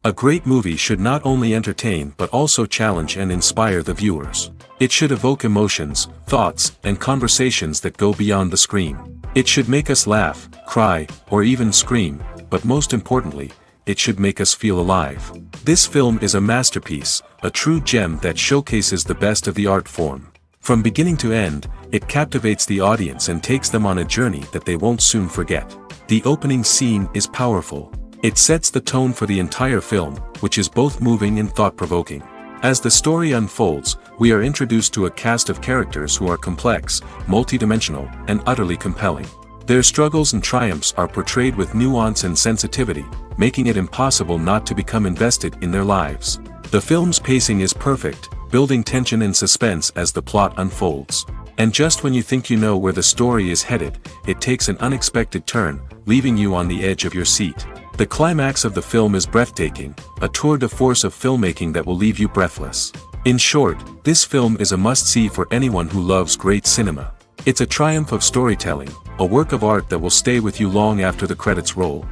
A great movie should not only entertain but also challenge and inspire the viewers. It should evoke emotions, thoughts, and conversations that go beyond the screen. It should make us laugh, cry, or even scream, but most importantly, it should make us feel alive. This film is a masterpiece, a true gem that showcases the best of the art form. From beginning to end, it captivates the audience and takes them on a journey that they won't soon forget. The opening scene is powerful. It sets the tone for the entire film, which is both moving and thought-provoking. As the story unfolds, we are introduced to a cast of characters who are complex, multidimensional, and utterly compelling. Their struggles and triumphs are portrayed with nuance and sensitivity, making it impossible not to become invested in their lives. The film's pacing is perfect, building tension and suspense as the plot unfolds. And just when you think you know where the story is headed, it takes an unexpected turn, leaving you on the edge of your seat. The climax of the film is breathtaking, a tour de force of filmmaking that will leave you breathless. In short, this film is a must-see for anyone who loves great cinema. It's a triumph of storytelling, a work of art that will stay with you long after the credits roll.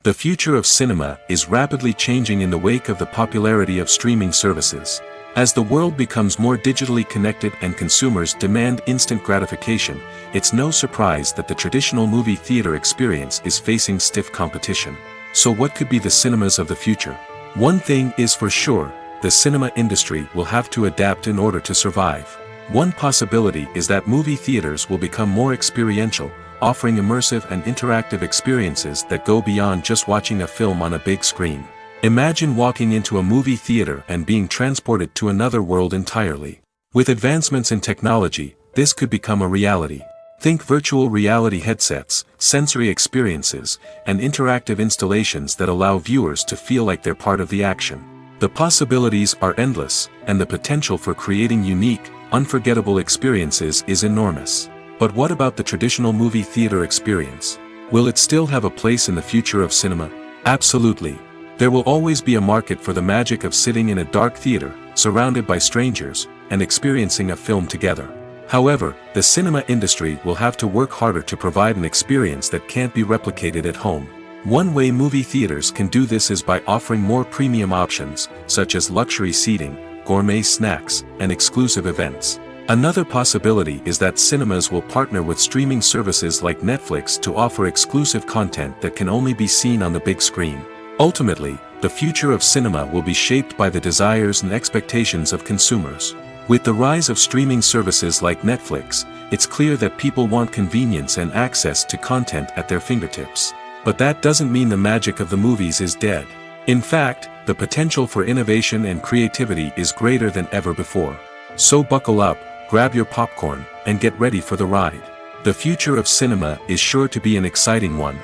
The future of cinema is rapidly changing in the wake of the popularity of streaming services. As the world becomes more digitally connected and consumers demand instant gratification, it's no surprise that the traditional movie theater experience is facing stiff competition. So what could be the cinemas of the future? One thing is for sure, the cinema industry will have to adapt in order to survive. One possibility is that movie theaters will become more experiential, offering immersive and interactive experiences that go beyond just watching a film on a big screen. Imagine walking into a movie theater and being transported to another world entirely. With advancements in technology, this could become a reality. Think virtual reality headsets, sensory experiences, and interactive installations that allow viewers to feel like they're part of the action. The possibilities are endless, and the potential for creating unique, unforgettable experiences is enormous. But what about the traditional movie theater experience? Will it still have a place in the future of cinema? Absolutely. There will always be a market for the magic of sitting in a dark theater, surrounded by strangers, and experiencing a film together. However, the cinema industry will have to work harder to provide an experience that can't be replicated at home. One way movie theaters can do this is by offering more premium options, such as luxury seating, gourmet snacks, and exclusive events. Another possibility is that cinemas will partner with streaming services like Netflix to offer exclusive content that can only be seen on the big screen. Ultimately, the future of cinema will be shaped by the desires and expectations of consumers. With the rise of streaming services like Netflix, it's clear that people want convenience and access to content at their fingertips. But that doesn't mean the magic of the movies is dead. In fact, the potential for innovation and creativity is greater than ever before. So buckle up, grab your popcorn, and get ready for the ride. The future of cinema is sure to be an exciting one.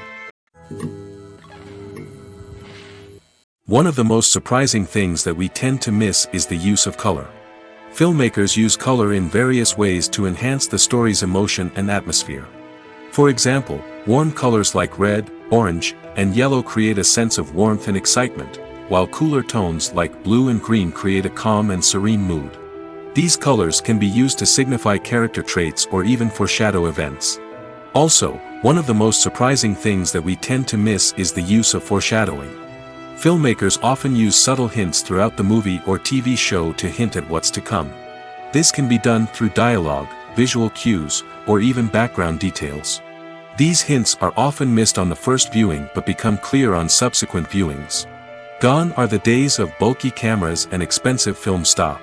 One of the most surprising things that we tend to miss is the use of color. Filmmakers use color in various ways to enhance the story's emotion and atmosphere. For example, warm colors like red, orange, and yellow create a sense of warmth and excitement, while cooler tones like blue and green create a calm and serene mood. These colors can be used to signify character traits or even foreshadow events. Also, one of the most surprising things that we tend to miss is the use of foreshadowing. Filmmakers often use subtle hints throughout the movie or TV show to hint at what's to come. This can be done through dialogue, visual cues, or even background details. These hints are often missed on the first viewing but become clear on subsequent viewings. Gone are the days of bulky cameras and expensive film stock.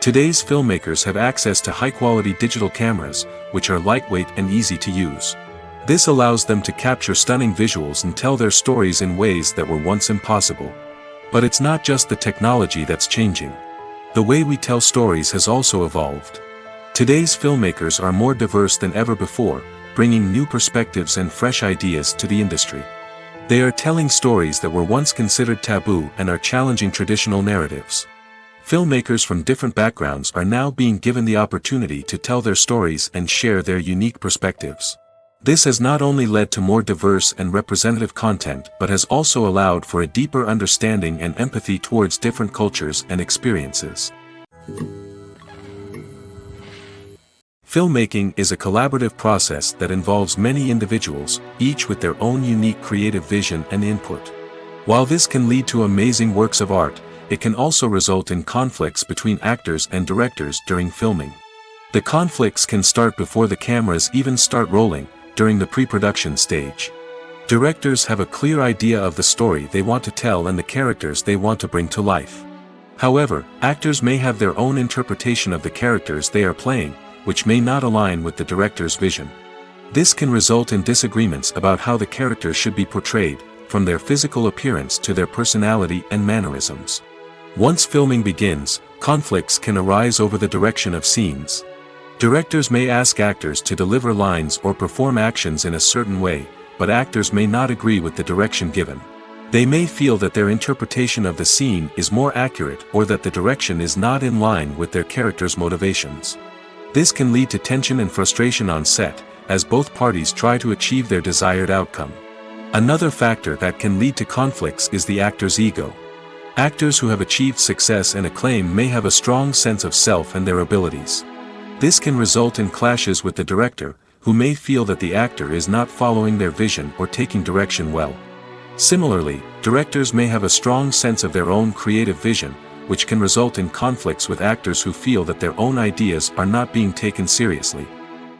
Today's filmmakers have access to high-quality digital cameras, which are lightweight and easy to use. This allows them to capture stunning visuals and tell their stories in ways that were once impossible. But it's not just the technology that's changing. The way we tell stories has also evolved. Today's filmmakers are more diverse than ever before, bringing new perspectives and fresh ideas to the industry. They are telling stories that were once considered taboo and are challenging traditional narratives. Filmmakers from different backgrounds are now being given the opportunity to tell their stories and share their unique perspectives. This has not only led to more diverse and representative content but has also allowed for a deeper understanding and empathy towards different cultures and experiences. Filmmaking is a collaborative process that involves many individuals, each with their own unique creative vision and input. While this can lead to amazing works of art, it can also result in conflicts between actors and directors during filming. The conflicts can start before the cameras even start rolling, during the pre-production stage. Directors have a clear idea of the story they want to tell and the characters they want to bring to life. However, actors may have their own interpretation of the characters they are playing, which may not align with the director's vision. This can result in disagreements about how the characters should be portrayed, from their physical appearance to their personality and mannerisms. Once filming begins, conflicts can arise over the direction of scenes. Directors may ask actors to deliver lines or perform actions in a certain way, but actors may not agree with the direction given. They may feel that their interpretation of the scene is more accurate or that the direction is not in line with their character's motivations. This can lead to tension and frustration on set, as both parties try to achieve their desired outcome. Another factor that can lead to conflicts is the actor's ego. Actors who have achieved success and acclaim may have a strong sense of self and their abilities. This can result in clashes with the director, who may feel that the actor is not following their vision or taking direction well. Similarly, directors may have a strong sense of their own creative vision, which can result in conflicts with actors who feel that their own ideas are not being taken seriously.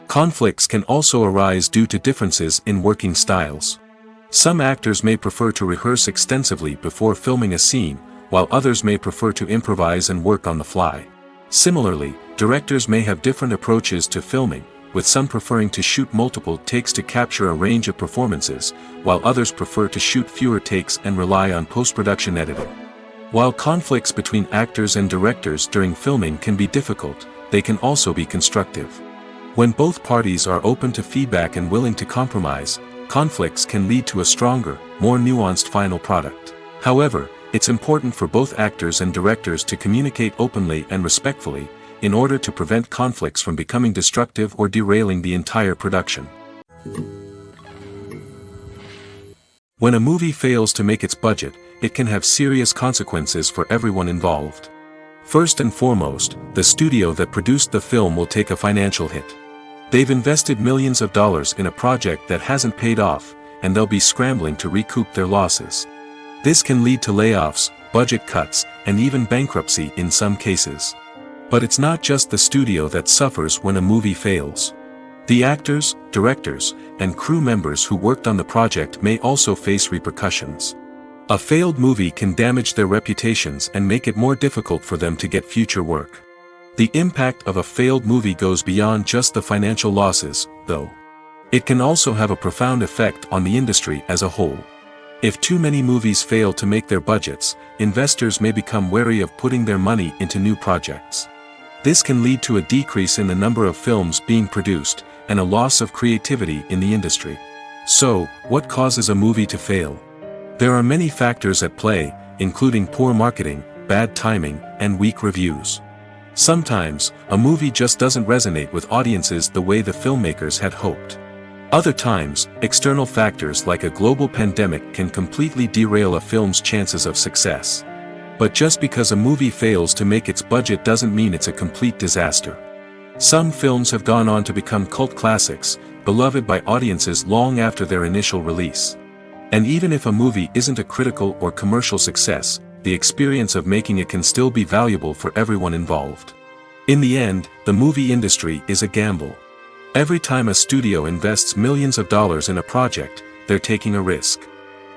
Conflicts can also arise due to differences in working styles. Some actors may prefer to rehearse extensively before filming a scene, while others may prefer to improvise and work on the fly. Similarly, directors may have different approaches to filming, with some preferring to shoot multiple takes to capture a range of performances, while others prefer to shoot fewer takes and rely on post-production editing. While conflicts between actors and directors during filming can be difficult, they can also be constructive. When both parties are open to feedback and willing to compromise, conflicts can lead to a stronger, more nuanced final product. However, it's important for both actors and directors to communicate openly and respectfully, in order to prevent conflicts from becoming destructive or derailing the entire production. When a movie fails to make its budget, it can have serious consequences for everyone involved. First and foremost, the studio that produced the film will take a financial hit. They've invested millions of dollars in a project that hasn't paid off, and they'll be scrambling to recoup their losses. This can lead to layoffs, budget cuts, and even bankruptcy in some cases. But it's not just the studio that suffers when a movie fails. The actors, directors, and crew members who worked on the project may also face repercussions. A failed movie can damage their reputations and make it more difficult for them to get future work. The impact of a failed movie goes beyond just the financial losses, though. It can also have a profound effect on the industry as a whole. If too many movies fail to make their budgets, investors may become wary of putting their money into new projects. This can lead to a decrease in the number of films being produced, and a loss of creativity in the industry. So, what causes a movie to fail? There are many factors at play, including poor marketing, bad timing, and weak reviews. Sometimes, a movie just doesn't resonate with audiences the way the filmmakers had hoped. Other times, external factors like a global pandemic can completely derail a film's chances of success. But just because a movie fails to make its budget doesn't mean it's a complete disaster. Some films have gone on to become cult classics, beloved by audiences long after their initial release. And even if a movie isn't a critical or commercial success, the experience of making it can still be valuable for everyone involved. In the end, the movie industry is a gamble. Every time a studio invests millions of dollars in a project, they're taking a risk.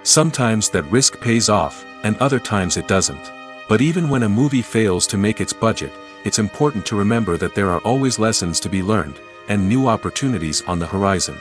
Sometimes that risk pays off, and other times it doesn't. But even when a movie fails to make its budget, it's important to remember that there are always lessons to be learned, and new opportunities on the horizon.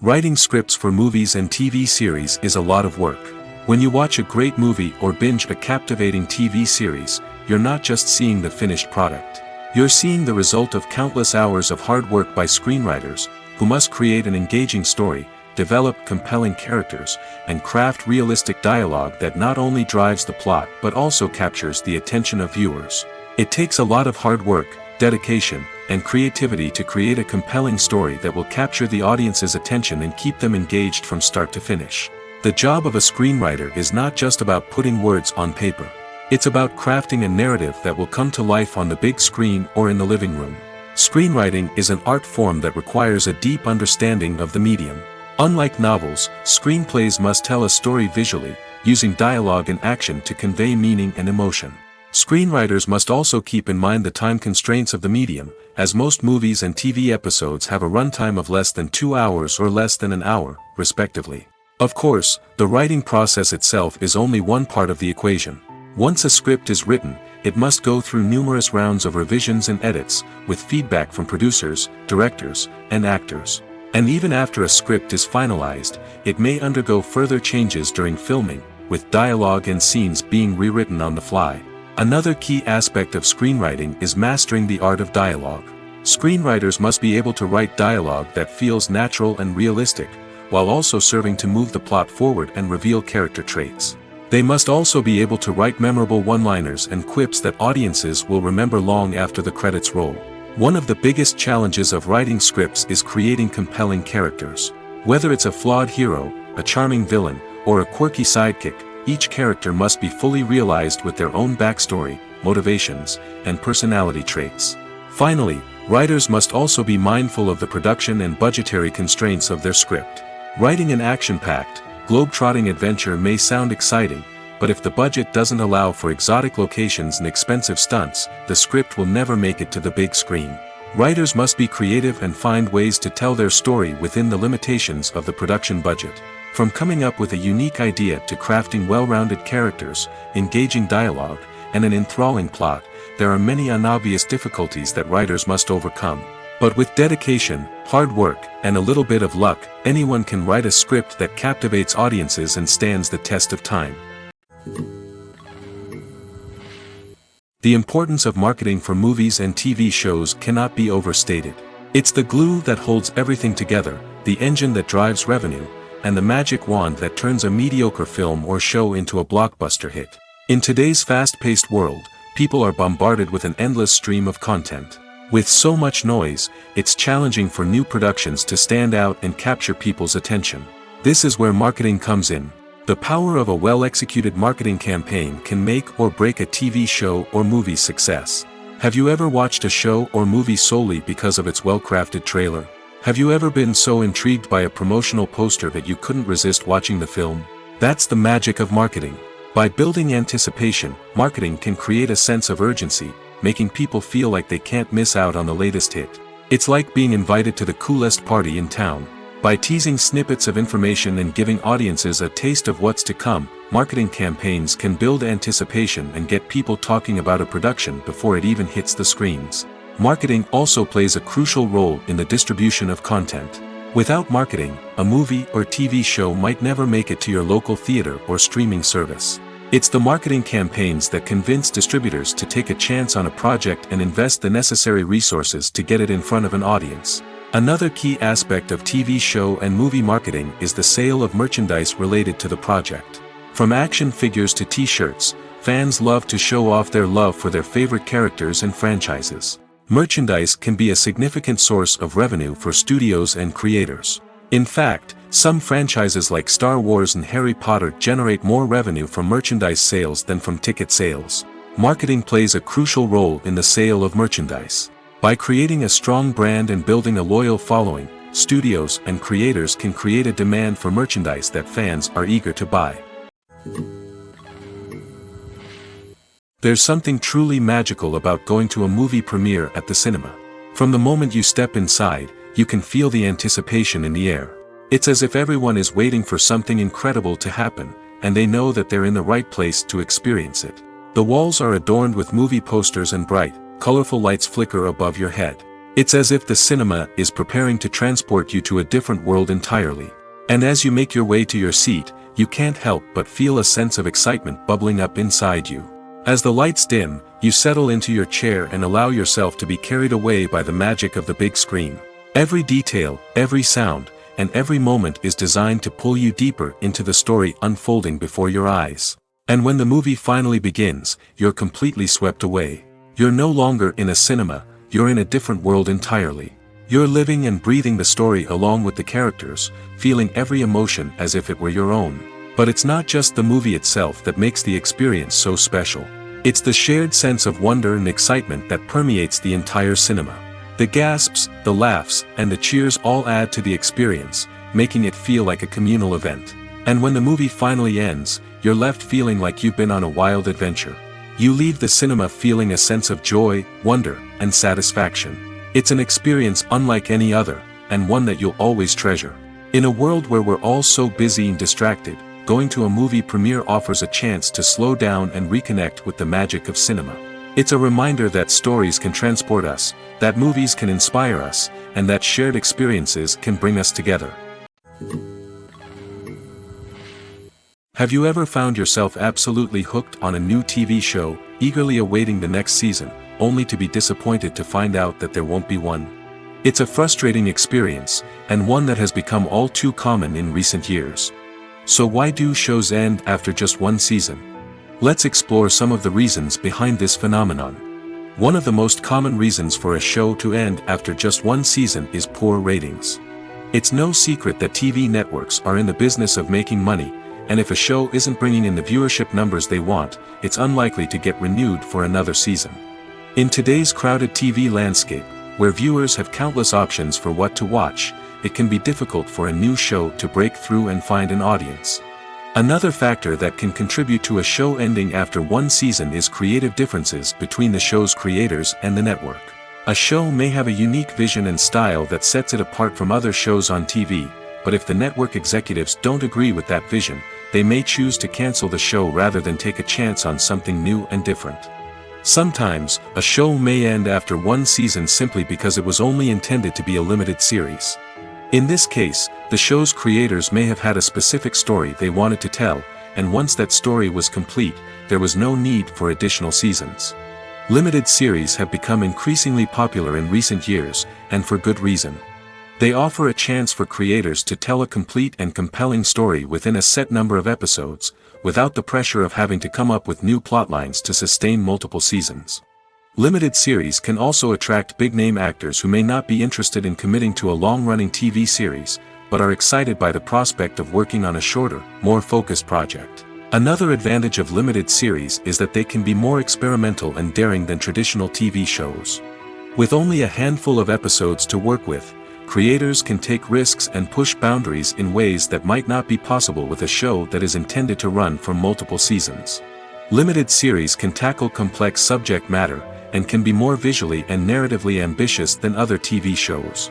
Writing scripts for movies and TV series is a lot of work. When you watch a great movie or binge a captivating TV series, you're not just seeing the finished product. You're seeing the result of countless hours of hard work by screenwriters, who must create an engaging story, develop compelling characters, and craft realistic dialogue that not only drives the plot but also captures the attention of viewers. It takes a lot of hard work, dedication, and creativity to create a compelling story that will capture the audience's attention and keep them engaged from start to finish. The job of a screenwriter is not just about putting words on paper. It's about crafting a narrative that will come to life on the big screen or in the living room. Screenwriting is an art form that requires a deep understanding of the medium. Unlike novels, screenplays must tell a story visually, using dialogue and action to convey meaning and emotion. Screenwriters must also keep in mind the time constraints of the medium, as most movies and TV episodes have a runtime of less than 2 hours or less than an hour, respectively. Of course, the writing process itself is only one part of the equation. Once a script is written, it must go through numerous rounds of revisions and edits, with feedback from producers, directors, and actors. And even after a script is finalized, it may undergo further changes during filming, with dialogue and scenes being rewritten on the fly. Another key aspect of screenwriting is mastering the art of dialogue. Screenwriters must be able to write dialogue that feels natural and realistic, while also serving to move the plot forward and reveal character traits. They must also be able to write memorable one-liners and quips that audiences will remember long after the credits roll. One of the biggest challenges of writing scripts is creating compelling characters. Whether it's a flawed hero, a charming villain, or a quirky sidekick, each character must be fully realized with their own backstory, motivations, and personality traits. Finally, writers must also be mindful of the production and budgetary constraints of their script. Writing an action-packed, globe-trotting adventure may sound exciting, but if the budget doesn't allow for exotic locations and expensive stunts, the script will never make it to the big screen. Writers must be creative and find ways to tell their story within the limitations of the production budget. From coming up with a unique idea to crafting well-rounded characters, engaging dialogue, and an enthralling plot, there are many unobvious difficulties that writers must overcome. But with dedication, hard work, and a little bit of luck, anyone can write a script that captivates audiences and stands the test of time. The importance of marketing for movies and TV shows cannot be overstated. It's the glue that holds everything together, the engine that drives revenue, and the magic wand that turns a mediocre film or show into a blockbuster hit. In today's fast-paced world, people are bombarded with an endless stream of content. With so much noise, it's challenging for new productions to stand out and capture people's attention. This is where marketing comes in. The power of a well-executed marketing campaign can make or break a TV show or movie's success. Have you ever watched a show or movie solely because of its well-crafted trailer? Have you ever been so intrigued by a promotional poster that you couldn't resist watching the film? That's the magic of marketing. By building anticipation, marketing can create a sense of urgency, making people feel like they can't miss out on the latest hit. It's like being invited to the coolest party in town. By teasing snippets of information and giving audiences a taste of what's to come, marketing campaigns can build anticipation and get people talking about a production before it even hits the screens. Marketing also plays a crucial role in the distribution of content. Without marketing, a movie or TV show might never make it to your local theater or streaming service. It's the marketing campaigns that convince distributors to take a chance on a project and invest the necessary resources to get it in front of an audience. Another key aspect of TV show and movie marketing is the sale of merchandise related to the project. From action figures to t-shirts, fans love to show off their love for their favorite characters and franchises. Merchandise can be a significant source of revenue for studios and creators. In fact, some franchises like Star Wars and Harry Potter generate more revenue from merchandise sales than from ticket sales. Marketing plays a crucial role in the sale of merchandise. By creating a strong brand and building a loyal following, studios and creators can create a demand for merchandise that fans are eager to buy. There's something truly magical about going to a movie premiere at the cinema. From the moment you step inside, you can feel the anticipation in the air. It's as if everyone is waiting for something incredible to happen, and they know that they're in the right place to experience it. The walls are adorned with movie posters and bright, colorful lights flicker above your head. It's as if the cinema is preparing to transport you to a different world entirely. And as you make your way to your seat, you can't help but feel a sense of excitement bubbling up inside you. As the lights dim, you settle into your chair and allow yourself to be carried away by the magic of the big screen. Every detail, every sound, and every moment is designed to pull you deeper into the story unfolding before your eyes. And when the movie finally begins, you're completely swept away. You're no longer in a cinema, you're in a different world entirely. You're living and breathing the story along with the characters, feeling every emotion as if it were your own. But it's not just the movie itself that makes the experience so special. It's the shared sense of wonder and excitement that permeates the entire cinema. The gasps, the laughs, and the cheers all add to the experience, making it feel like a communal event. And when the movie finally ends, you're left feeling like you've been on a wild adventure. You leave the cinema feeling a sense of joy, wonder, and satisfaction. It's an experience unlike any other, and one that you'll always treasure. In a world where we're all so busy and distracted, going to a movie premiere offers a chance to slow down and reconnect with the magic of cinema. It's a reminder that stories can transport us, that movies can inspire us, and that shared experiences can bring us together. Have you ever found yourself absolutely hooked on a new TV show, eagerly awaiting the next season, only to be disappointed to find out that there won't be one? It's a frustrating experience, and one that has become all too common in recent years. So why do shows end after just one season? Let's explore some of the reasons behind this phenomenon. One of the most common reasons for a show to end after just one season is poor ratings. It's no secret that TV networks are in the business of making money, and if a show isn't bringing in the viewership numbers they want, it's unlikely to get renewed for another season. In today's crowded TV landscape, where viewers have countless options for what to watch, it can be difficult for a new show to break through and find an audience. Another factor that can contribute to a show ending after one season is creative differences between the show's creators and the network. A show may have a unique vision and style that sets it apart from other shows on TV, but if the network executives don't agree with that vision, they may choose to cancel the show rather than take a chance on something new and different. Sometimes, a show may end after one season simply because it was only intended to be a limited series. In this case, the show's creators may have had a specific story they wanted to tell, and once that story was complete, there was no need for additional seasons. Limited series have become increasingly popular in recent years, and for good reason. They offer a chance for creators to tell a complete and compelling story within a set number of episodes, without the pressure of having to come up with new plotlines to sustain multiple seasons. Limited series can also attract big-name actors who may not be interested in committing to a long-running TV series, but are excited by the prospect of working on a shorter, more focused project. Another advantage of limited series is that they can be more experimental and daring than traditional TV shows. With only a handful of episodes to work with, creators can take risks and push boundaries in ways that might not be possible with a show that is intended to run for multiple seasons. Limited series can tackle complex subject matter, and can be more visually and narratively ambitious than other TV shows.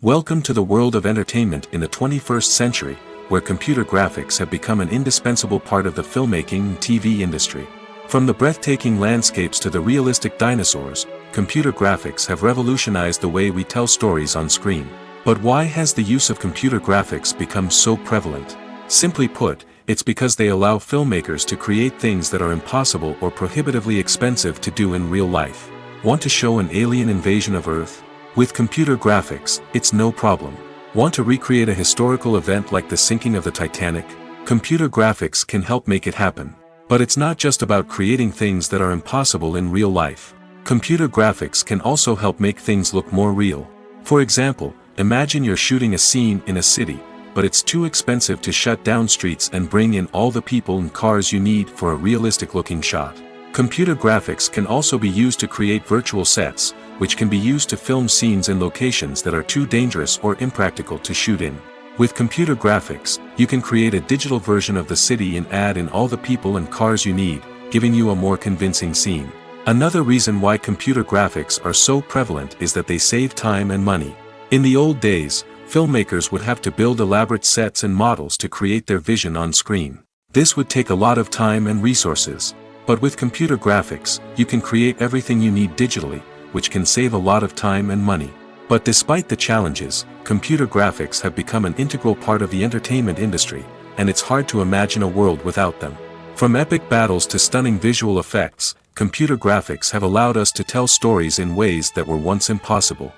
Welcome to the world of entertainment in the 21st century, where computer graphics have become an indispensable part of the filmmaking and TV industry. From the breathtaking landscapes to the realistic dinosaurs, computer graphics have revolutionized the way we tell stories on screen. But why has the use of computer graphics become so prevalent? Simply put, it's because they allow filmmakers to create things that are impossible or prohibitively expensive to do in real life. Want to show an alien invasion of Earth? With computer graphics, it's no problem. Want to recreate a historical event like the sinking of the Titanic? Computer graphics can help make it happen. But it's not just about creating things that are impossible in real life. Computer graphics can also help make things look more real. For example, imagine you're shooting a scene in a city, but it's too expensive to shut down streets and bring in all the people and cars you need for a realistic-looking shot. Computer graphics can also be used to create virtual sets, which can be used to film scenes in locations that are too dangerous or impractical to shoot in. With computer graphics, you can create a digital version of the city and add in all the people and cars you need, giving you a more convincing scene. Another reason why computer graphics are so prevalent is that they save time and money. In the old days, filmmakers would have to build elaborate sets and models to create their vision on screen. This would take a lot of time and resources. But with computer graphics, you can create everything you need digitally, which can save a lot of time and money. But despite the challenges, computer graphics have become an integral part of the entertainment industry, and it's hard to imagine a world without them. From epic battles to stunning visual effects, computer graphics have allowed us to tell stories in ways that were once impossible.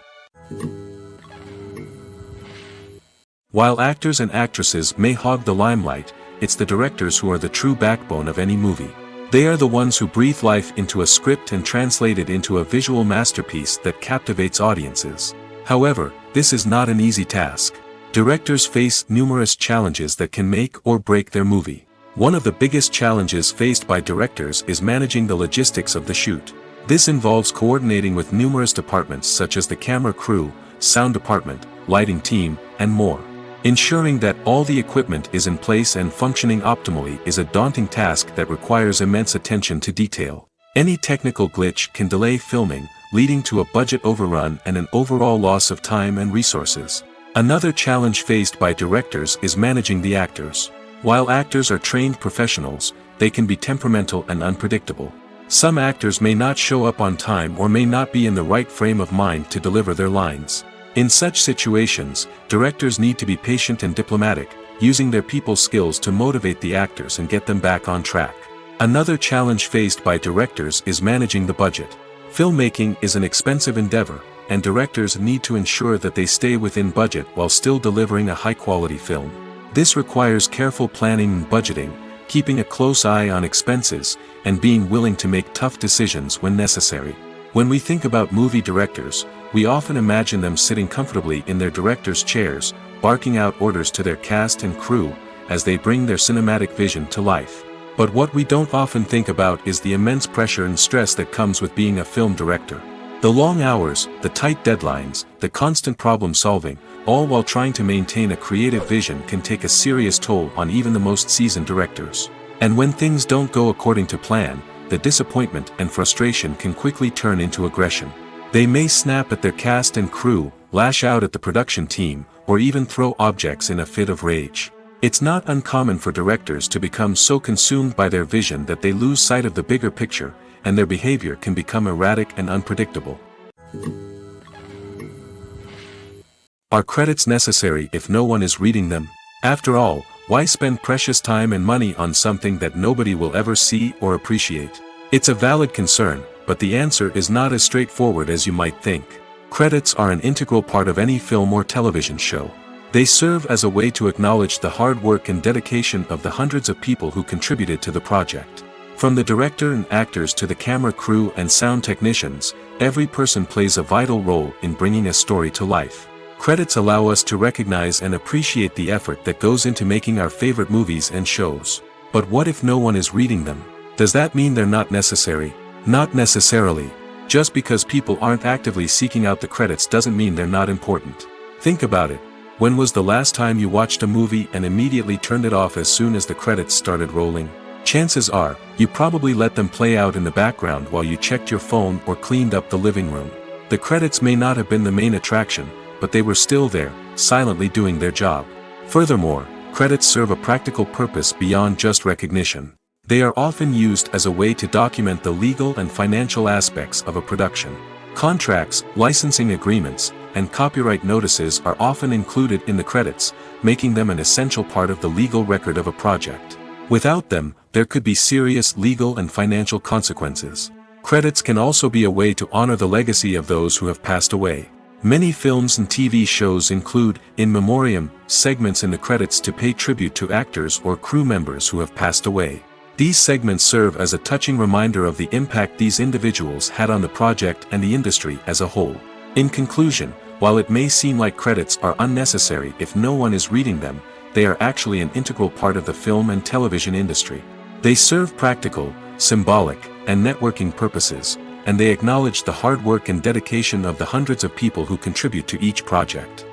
While actors and actresses may hog the limelight, it's the directors who are the true backbone of any movie. They are the ones who breathe life into a script and translate it into a visual masterpiece that captivates audiences. However, this is not an easy task. Directors face numerous challenges that can make or break their movie. One of the biggest challenges faced by directors is managing the logistics of the shoot. This involves coordinating with numerous departments such as the camera crew, sound department, lighting team, and more. Ensuring that all the equipment is in place and functioning optimally is a daunting task that requires immense attention to detail. Any technical glitch can delay filming, leading to a budget overrun and an overall loss of time and resources. Another challenge faced by directors is managing the actors. While actors are trained professionals, they can be temperamental and unpredictable. Some actors may not show up on time or may not be in the right frame of mind to deliver their lines. In such situations, directors need to be patient and diplomatic, using their people skills to motivate the actors and get them back on track. Another challenge faced by directors is managing the budget. Filmmaking is an expensive endeavor, and directors need to ensure that they stay within budget while still delivering a high-quality film. This requires careful planning and budgeting, keeping a close eye on expenses, and being willing to make tough decisions when necessary. When we think about movie directors, we often imagine them sitting comfortably in their director's chairs, barking out orders to their cast and crew, as they bring their cinematic vision to life. But what we don't often think about is the immense pressure and stress that comes with being a film director. The long hours, the tight deadlines, the constant problem solving, all while trying to maintain a creative vision can take a serious toll on even the most seasoned directors. And when things don't go according to plan, the disappointment and frustration can quickly turn into aggression. They may snap at their cast and crew, lash out at the production team, or even throw objects in a fit of rage. It's not uncommon for directors to become so consumed by their vision that they lose sight of the bigger picture, and their behavior can become erratic and unpredictable. Are credits necessary if no one is reading them? After all, why spend precious time and money on something that nobody will ever see or appreciate? It's a valid concern, but the answer is not as straightforward as you might think. Credits are an integral part of any film or television show. They serve as a way to acknowledge the hard work and dedication of the hundreds of people who contributed to the project. From the director and actors to the camera crew and sound technicians, every person plays a vital role in bringing a story to life. Credits allow us to recognize and appreciate the effort that goes into making our favorite movies and shows. But what if no one is reading them? Does that mean they're not necessary? Not necessarily. Just because people aren't actively seeking out the credits doesn't mean they're not important. Think about it. When was the last time you watched a movie and immediately turned it off as soon as the credits started rolling? Chances are, you probably let them play out in the background while you checked your phone or cleaned up the living room. The credits may not have been the main attraction, but they were still there, silently doing their job. Furthermore, credits serve a practical purpose beyond just recognition. They are often used as a way to document the legal and financial aspects of a production. Contracts, licensing agreements, and copyright notices are often included in the credits, making them an essential part of the legal record of a project. Without them, there could be serious legal and financial consequences. Credits can also be a way to honor the legacy of those who have passed away. Many films and TV shows include, in memoriam, segments in the credits to pay tribute to actors or crew members who have passed away. These segments serve as a touching reminder of the impact these individuals had on the project and the industry as a whole. In conclusion, while it may seem like credits are unnecessary if no one is reading them, they are actually an integral part of the film and television industry. They serve practical, symbolic, and networking purposes, and they acknowledge the hard work and dedication of the hundreds of people who contribute to each project.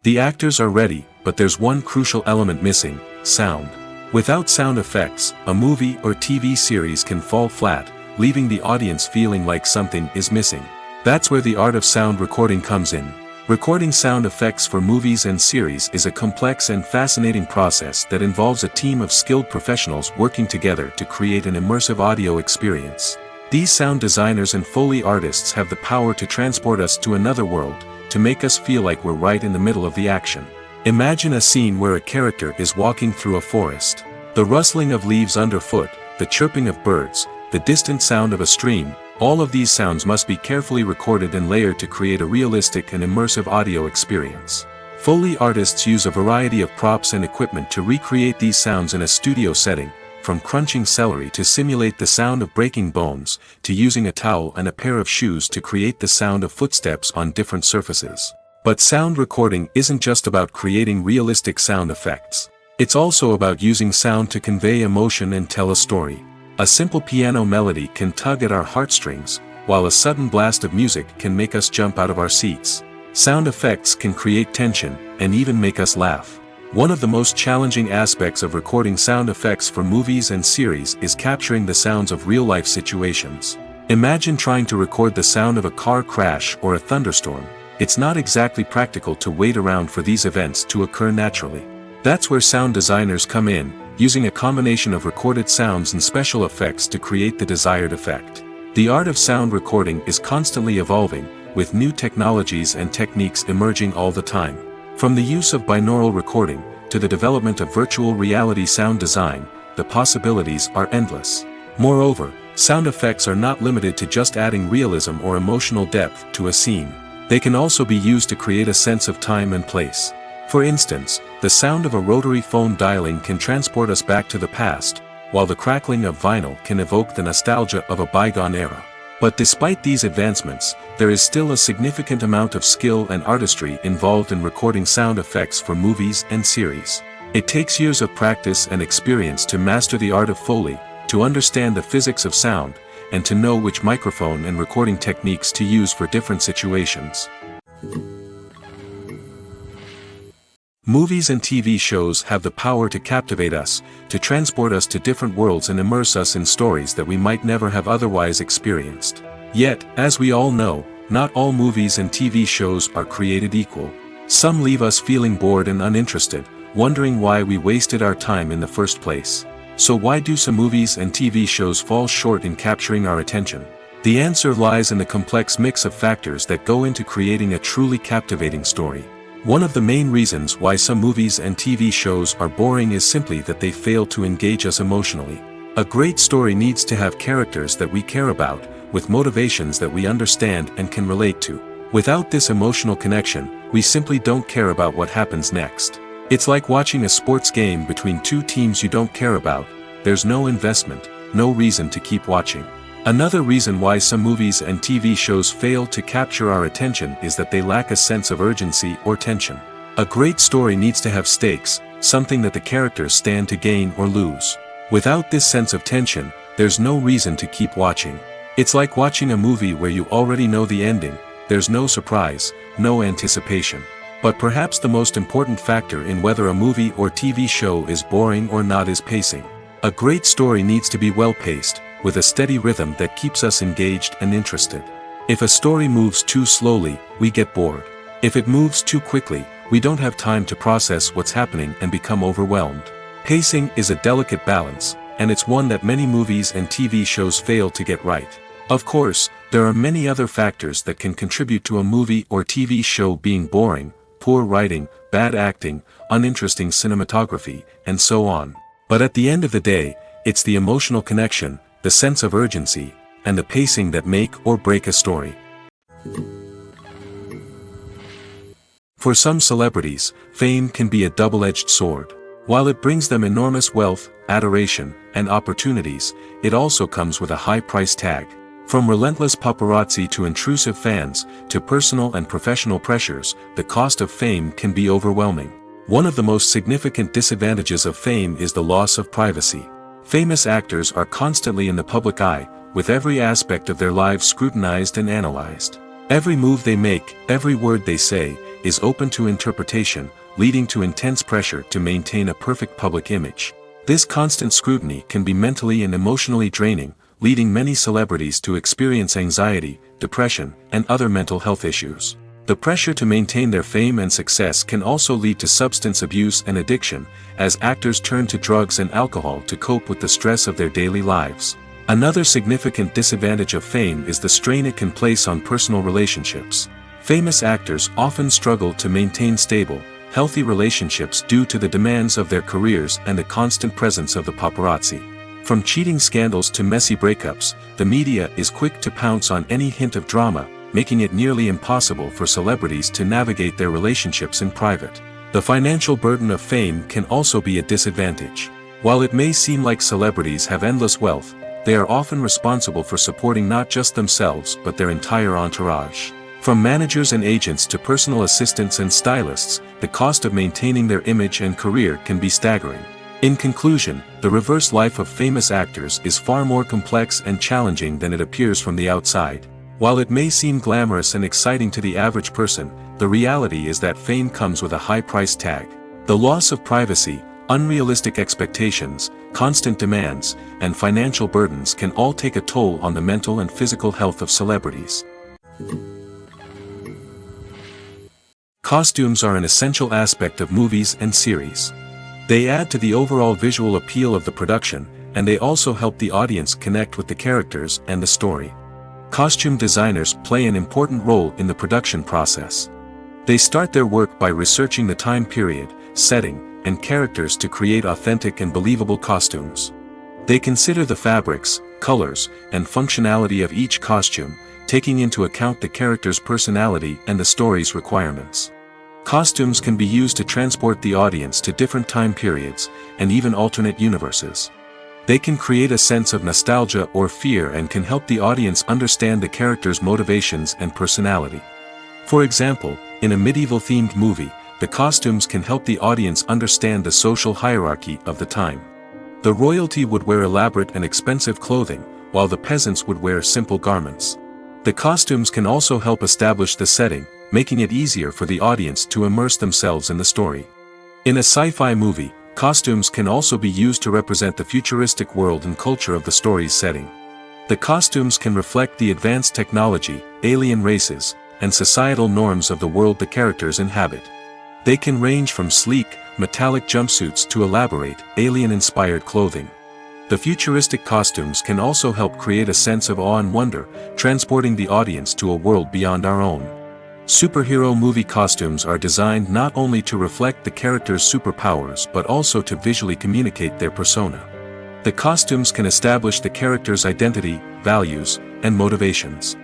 The actors are ready, but there's one crucial element missing: sound. Without sound effects, a movie or TV series can fall flat, leaving the audience feeling like something is missing. That's where the art of sound recording comes in. Recording sound effects for movies and series is a complex and fascinating process that involves a team of skilled professionals working together to create an immersive audio experience. These sound designers and Foley artists have the power to transport us to another world, to make us feel like we're right in the middle of the action. Imagine a scene where a character is walking through a forest. The rustling of leaves underfoot, the chirping of birds, the distant sound of a stream, all of these sounds must be carefully recorded and layered to create a realistic and immersive audio experience. Foley artists use a variety of props and equipment to recreate these sounds in a studio setting, from crunching celery to simulate the sound of breaking bones, to using a towel and a pair of shoes to create the sound of footsteps on different surfaces. But sound recording isn't just about creating realistic sound effects. It's also about using sound to convey emotion and tell a story. A simple piano melody can tug at our heartstrings, while a sudden blast of music can make us jump out of our seats. Sound effects can create tension, and even make us laugh. One of the most challenging aspects of recording sound effects for movies and series is capturing the sounds of real-life situations. Imagine trying to record the sound of a car crash or a thunderstorm. It's not exactly practical to wait around for these events to occur naturally. That's where sound designers come in, using a combination of recorded sounds and special effects to create the desired effect. The art of sound recording is constantly evolving, with new technologies and techniques emerging all the time. From the use of binaural recording, to the development of virtual reality sound design, the possibilities are endless. Moreover, sound effects are not limited to just adding realism or emotional depth to a scene. They can also be used to create a sense of time and place. For instance, the sound of a rotary phone dialing can transport us back to the past, while the crackling of vinyl can evoke the nostalgia of a bygone era. But despite these advancements, there is still a significant amount of skill and artistry involved in recording sound effects for movies and series. It takes years of practice and experience to master the art of Foley, to understand the physics of sound, and to know which microphone and recording techniques to use for different situations. Movies and TV shows have the power to captivate us, to transport us to different worlds and immerse us in stories that we might never have otherwise experienced. Yet, as we all know, not all movies and TV shows are created equal. Some leave us feeling bored and uninterested, wondering why we wasted our time in the first place. So why do some movies and TV shows fall short in capturing our attention? The answer lies in the complex mix of factors that go into creating a truly captivating story. One of the main reasons why some movies and TV shows are boring is simply that they fail to engage us emotionally. A great story needs to have characters that we care about, with motivations that we understand and can relate to. Without this emotional connection, we simply don't care about what happens next. It's like watching a sports game between two teams you don't care about. There's no investment, no reason to keep watching. Another reason why some movies and TV shows fail to capture our attention is that they lack a sense of urgency or tension. A great story needs to have stakes, something that the characters stand to gain or lose. Without this sense of tension, there's no reason to keep watching. It's like watching a movie where you already know the ending. There's no surprise, no anticipation. But perhaps the most important factor in whether a movie or TV show is boring or not is pacing. A great story needs to be well-paced, with a steady rhythm that keeps us engaged and interested. If a story moves too slowly, we get bored. If it moves too quickly, we don't have time to process what's happening and become overwhelmed. Pacing is a delicate balance, and it's one that many movies and TV shows fail to get right. Of course, there are many other factors that can contribute to a movie or TV show being boring: poor writing, bad acting, uninteresting cinematography, and so on. But at the end of the day, it's the emotional connection, the sense of urgency, and the pacing that make or break a story. For some celebrities, fame can be a double-edged sword. While it brings them enormous wealth, adoration, and opportunities, it also comes with a high price tag. From relentless paparazzi to intrusive fans, to personal and professional pressures, the cost of fame can be overwhelming. One of the most significant disadvantages of fame is the loss of privacy. Famous actors are constantly in the public eye, with every aspect of their lives scrutinized and analyzed. Every move they make, every word they say, is open to interpretation, leading to intense pressure to maintain a perfect public image. This constant scrutiny can be mentally and emotionally draining, leading many celebrities to experience anxiety, depression, and other mental health issues. The pressure to maintain their fame and success can also lead to substance abuse and addiction, as actors turn to drugs and alcohol to cope with the stress of their daily lives. Another significant disadvantage of fame is the strain it can place on personal relationships. Famous actors often struggle to maintain stable, healthy relationships due to the demands of their careers and the constant presence of the paparazzi. From cheating scandals to messy breakups, the media is quick to pounce on any hint of drama, making it nearly impossible for celebrities to navigate their relationships in private. The financial burden of fame can also be a disadvantage. While it may seem like celebrities have endless wealth, they are often responsible for supporting not just themselves but their entire entourage. From managers and agents to personal assistants and stylists, the cost of maintaining their image and career can be staggering. In conclusion, the reverse life of famous actors is far more complex and challenging than it appears from the outside. While it may seem glamorous and exciting to the average person, the reality is that fame comes with a high price tag. The loss of privacy, unrealistic expectations, constant demands, and financial burdens can all take a toll on the mental and physical health of celebrities. Costumes are an essential aspect of movies and series. They add to the overall visual appeal of the production, and they also help the audience connect with the characters and the story. Costume designers play an important role in the production process. They start their work by researching the time period, setting, and characters to create authentic and believable costumes. They consider the fabrics, colors, and functionality of each costume, taking into account the character's personality and the story's requirements. Costumes can be used to transport the audience to different time periods, and even alternate universes. They can create a sense of nostalgia or fear and can help the audience understand the character's motivations and personality. For example, in a medieval-themed movie, the costumes can help the audience understand the social hierarchy of the time. The royalty would wear elaborate and expensive clothing, while the peasants would wear simple garments. The costumes can also help establish the setting, making it easier for the audience to immerse themselves in the story. In a sci-fi movie, costumes can also be used to represent the futuristic world and culture of the story's setting. The costumes can reflect the advanced technology, alien races, and societal norms of the world the characters inhabit. They can range from sleek, metallic jumpsuits to elaborate, alien-inspired clothing. The futuristic costumes can also help create a sense of awe and wonder, transporting the audience to a world beyond our own. Superhero movie costumes are designed not only to reflect the character's superpowers but also to visually communicate their persona. The costumes can establish the character's identity, values, and motivations.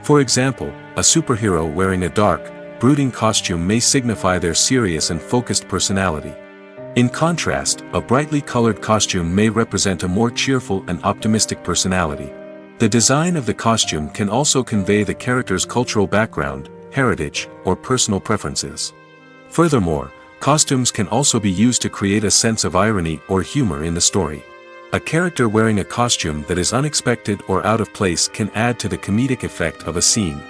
For example, a superhero wearing a dark, brooding costume may signify their serious and focused personality. In contrast, a brightly colored costume may represent a more cheerful and optimistic personality. The design of the costume can also convey the character's cultural background, heritage, or personal preferences. Furthermore, costumes can also be used to create a sense of irony or humor in the story. A character wearing a costume that is unexpected or out of place can add to the comedic effect of a scene.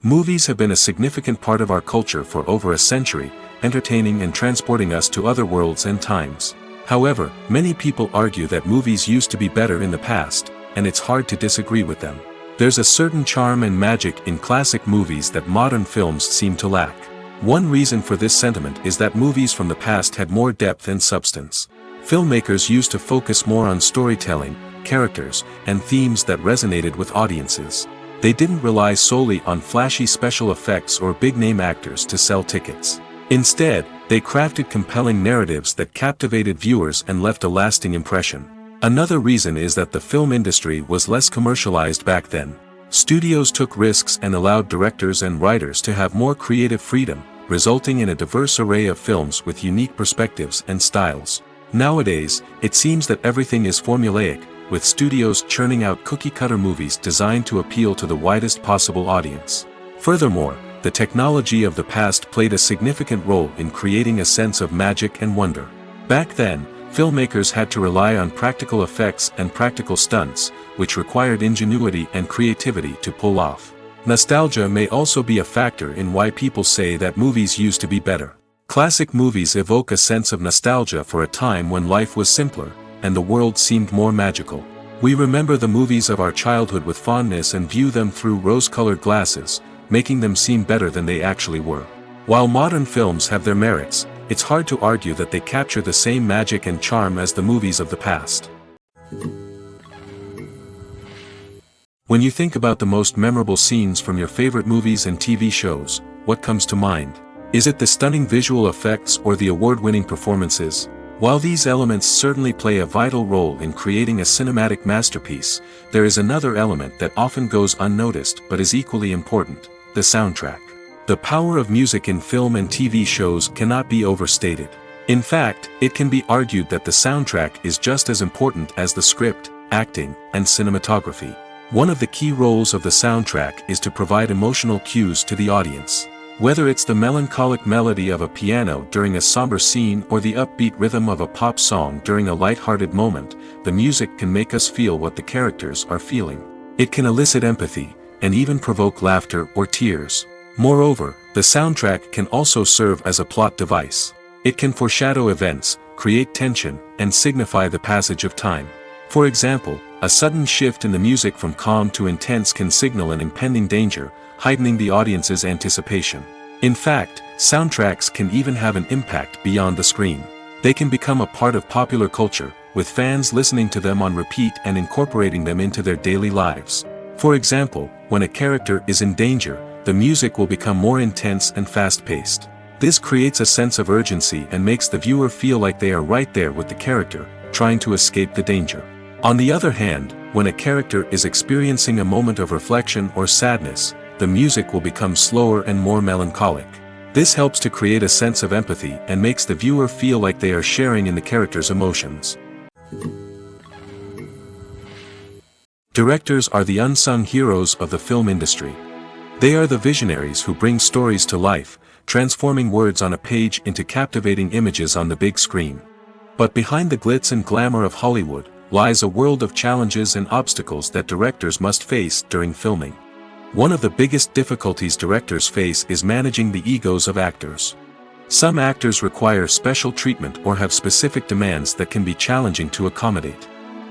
Movies have been a significant part of our culture for over a century, entertaining and transporting us to other worlds and times. However, many people argue that movies used to be better in the past, and it's hard to disagree with them. There's a certain charm and magic in classic movies that modern films seem to lack. One reason for this sentiment is that movies from the past had more depth and substance. Filmmakers used to focus more on storytelling, characters, and themes that resonated with audiences. They didn't rely solely on flashy special effects or big-name actors to sell tickets. Instead, they crafted compelling narratives that captivated viewers and left a lasting impression. Another reason is that the film industry was less commercialized back then. Studios took risks and allowed directors and writers to have more creative freedom, resulting in a diverse array of films with unique perspectives and styles. Nowadays, it seems that everything is formulaic, with studios churning out cookie-cutter movies designed to appeal to the widest possible audience. Furthermore, the technology of the past played a significant role in creating a sense of magic and wonder. Back then, filmmakers had to rely on practical effects and practical stunts, which required ingenuity and creativity to pull off. Nostalgia may also be a factor in why people say that movies used to be better. Classic movies evoke a sense of nostalgia for a time when life was simpler, and the world seemed more magical. We remember the movies of our childhood with fondness and view them through rose-colored glasses, making them seem better than they actually were. While modern films have their merits, it's hard to argue that they capture the same magic and charm as the movies of the past. When you think about the most memorable scenes from your favorite movies and TV shows, what comes to mind? Is it the stunning visual effects or the award-winning performances? While these elements certainly play a vital role in creating a cinematic masterpiece, there is another element that often goes unnoticed but is equally important: the soundtrack. The power of music in film and TV shows cannot be overstated. In fact, it can be argued that the soundtrack is just as important as the script, acting, and cinematography. One of the key roles of the soundtrack is to provide emotional cues to the audience. Whether it's the melancholic melody of a piano during a somber scene or the upbeat rhythm of a pop song during a light-hearted moment, the music can make us feel what the characters are feeling. It can elicit empathy, and even provoke laughter or tears. Moreover, the soundtrack can also serve as a plot device. It can foreshadow events, create tension, and signify the passage of time. For example, a sudden shift in the music from calm to intense can signal an impending danger, heightening the audience's anticipation. In fact, soundtracks can even have an impact beyond the screen. They can become a part of popular culture, with fans listening to them on repeat and incorporating them into their daily lives. For example, when a character is in danger, the music will become more intense and fast-paced. This creates a sense of urgency and makes the viewer feel like they are right there with the character, trying to escape the danger. On the other hand, when a character is experiencing a moment of reflection or sadness, the music will become slower and more melancholic. This helps to create a sense of empathy and makes the viewer feel like they are sharing in the character's emotions. Directors are the unsung heroes of the film industry. They are the visionaries who bring stories to life, transforming words on a page into captivating images on the big screen. But behind the glitz and glamour of Hollywood lies a world of challenges and obstacles that directors must face during filming. One of the biggest difficulties directors face is managing the egos of actors. Some actors require special treatment or have specific demands that can be challenging to accommodate.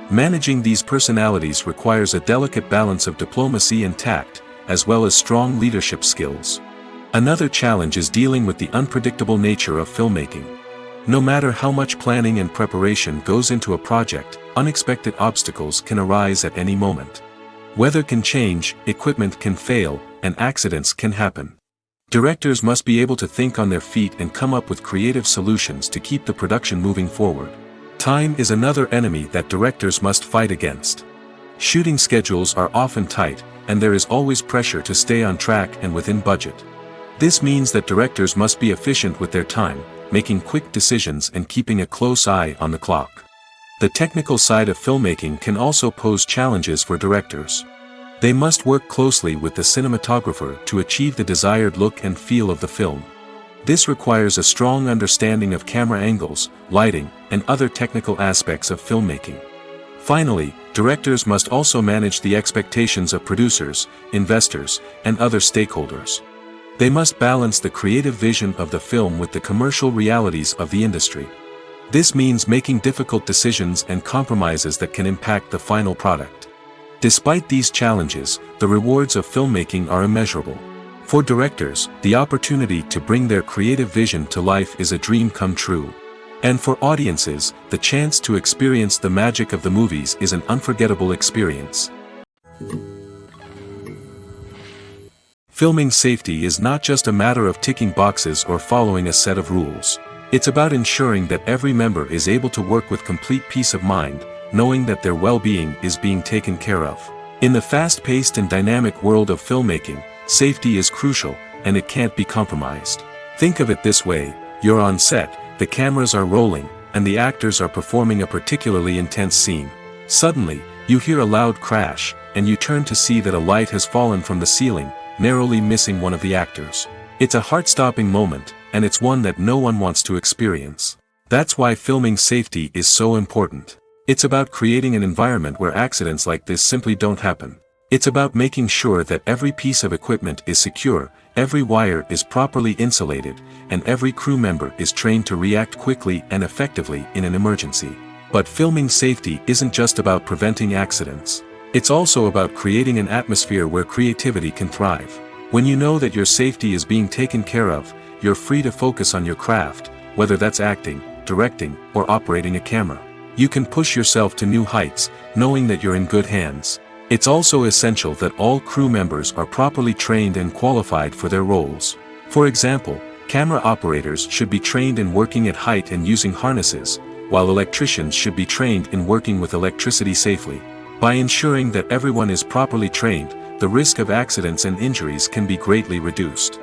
Managing these personalities requires a delicate balance of diplomacy and tact, as well as strong leadership skills. Another challenge is dealing with the unpredictable nature of filmmaking. No matter how much planning and preparation goes into a project, unexpected obstacles can arise at any moment. Weather can change, equipment can fail, and accidents can happen. Directors must be able to think on their feet and come up with creative solutions to keep the production moving forward. Time is another enemy that directors must fight against. Shooting schedules are often tight, and there is always pressure to stay on track and within budget. This means that directors must be efficient with their time, making quick decisions and keeping a close eye on the clock. The technical side of filmmaking can also pose challenges for directors. They must work closely with the cinematographer to achieve the desired look and feel of the film. This requires a strong understanding of camera angles, lighting, and other technical aspects of filmmaking. Finally, directors must also manage the expectations of producers, investors, and other stakeholders. They must balance the creative vision of the film with the commercial realities of the industry. This means making difficult decisions and compromises that can impact the final product. Despite these challenges, the rewards of filmmaking are immeasurable. For directors, the opportunity to bring their creative vision to life is a dream come true. And for audiences, the chance to experience the magic of the movies is an unforgettable experience. Filming safety is not just a matter of ticking boxes or following a set of rules. It's about ensuring that every member is able to work with complete peace of mind, knowing that their well-being is being taken care of. In the fast-paced and dynamic world of filmmaking, safety is crucial, and it can't be compromised. Think of it this way: you're on set, the cameras are rolling, and the actors are performing a particularly intense scene. Suddenly, you hear a loud crash, and you turn to see that a light has fallen from the ceiling, narrowly missing one of the actors. It's a heart-stopping moment, and it's one that no one wants to experience. That's why filming safety is so important. It's about creating an environment where accidents like this simply don't happen. It's about making sure that every piece of equipment is secure, every wire is properly insulated, and every crew member is trained to react quickly and effectively in an emergency. But filming safety isn't just about preventing accidents. It's also about creating an atmosphere where creativity can thrive. When you know that your safety is being taken care of, you're free to focus on your craft, whether that's acting, directing, or operating a camera. You can push yourself to new heights, knowing that you're in good hands. It's also essential that all crew members are properly trained and qualified for their roles. For example, camera operators should be trained in working at height and using harnesses, while electricians should be trained in working with electricity safely. By ensuring that everyone is properly trained, the risk of accidents and injuries can be greatly reduced.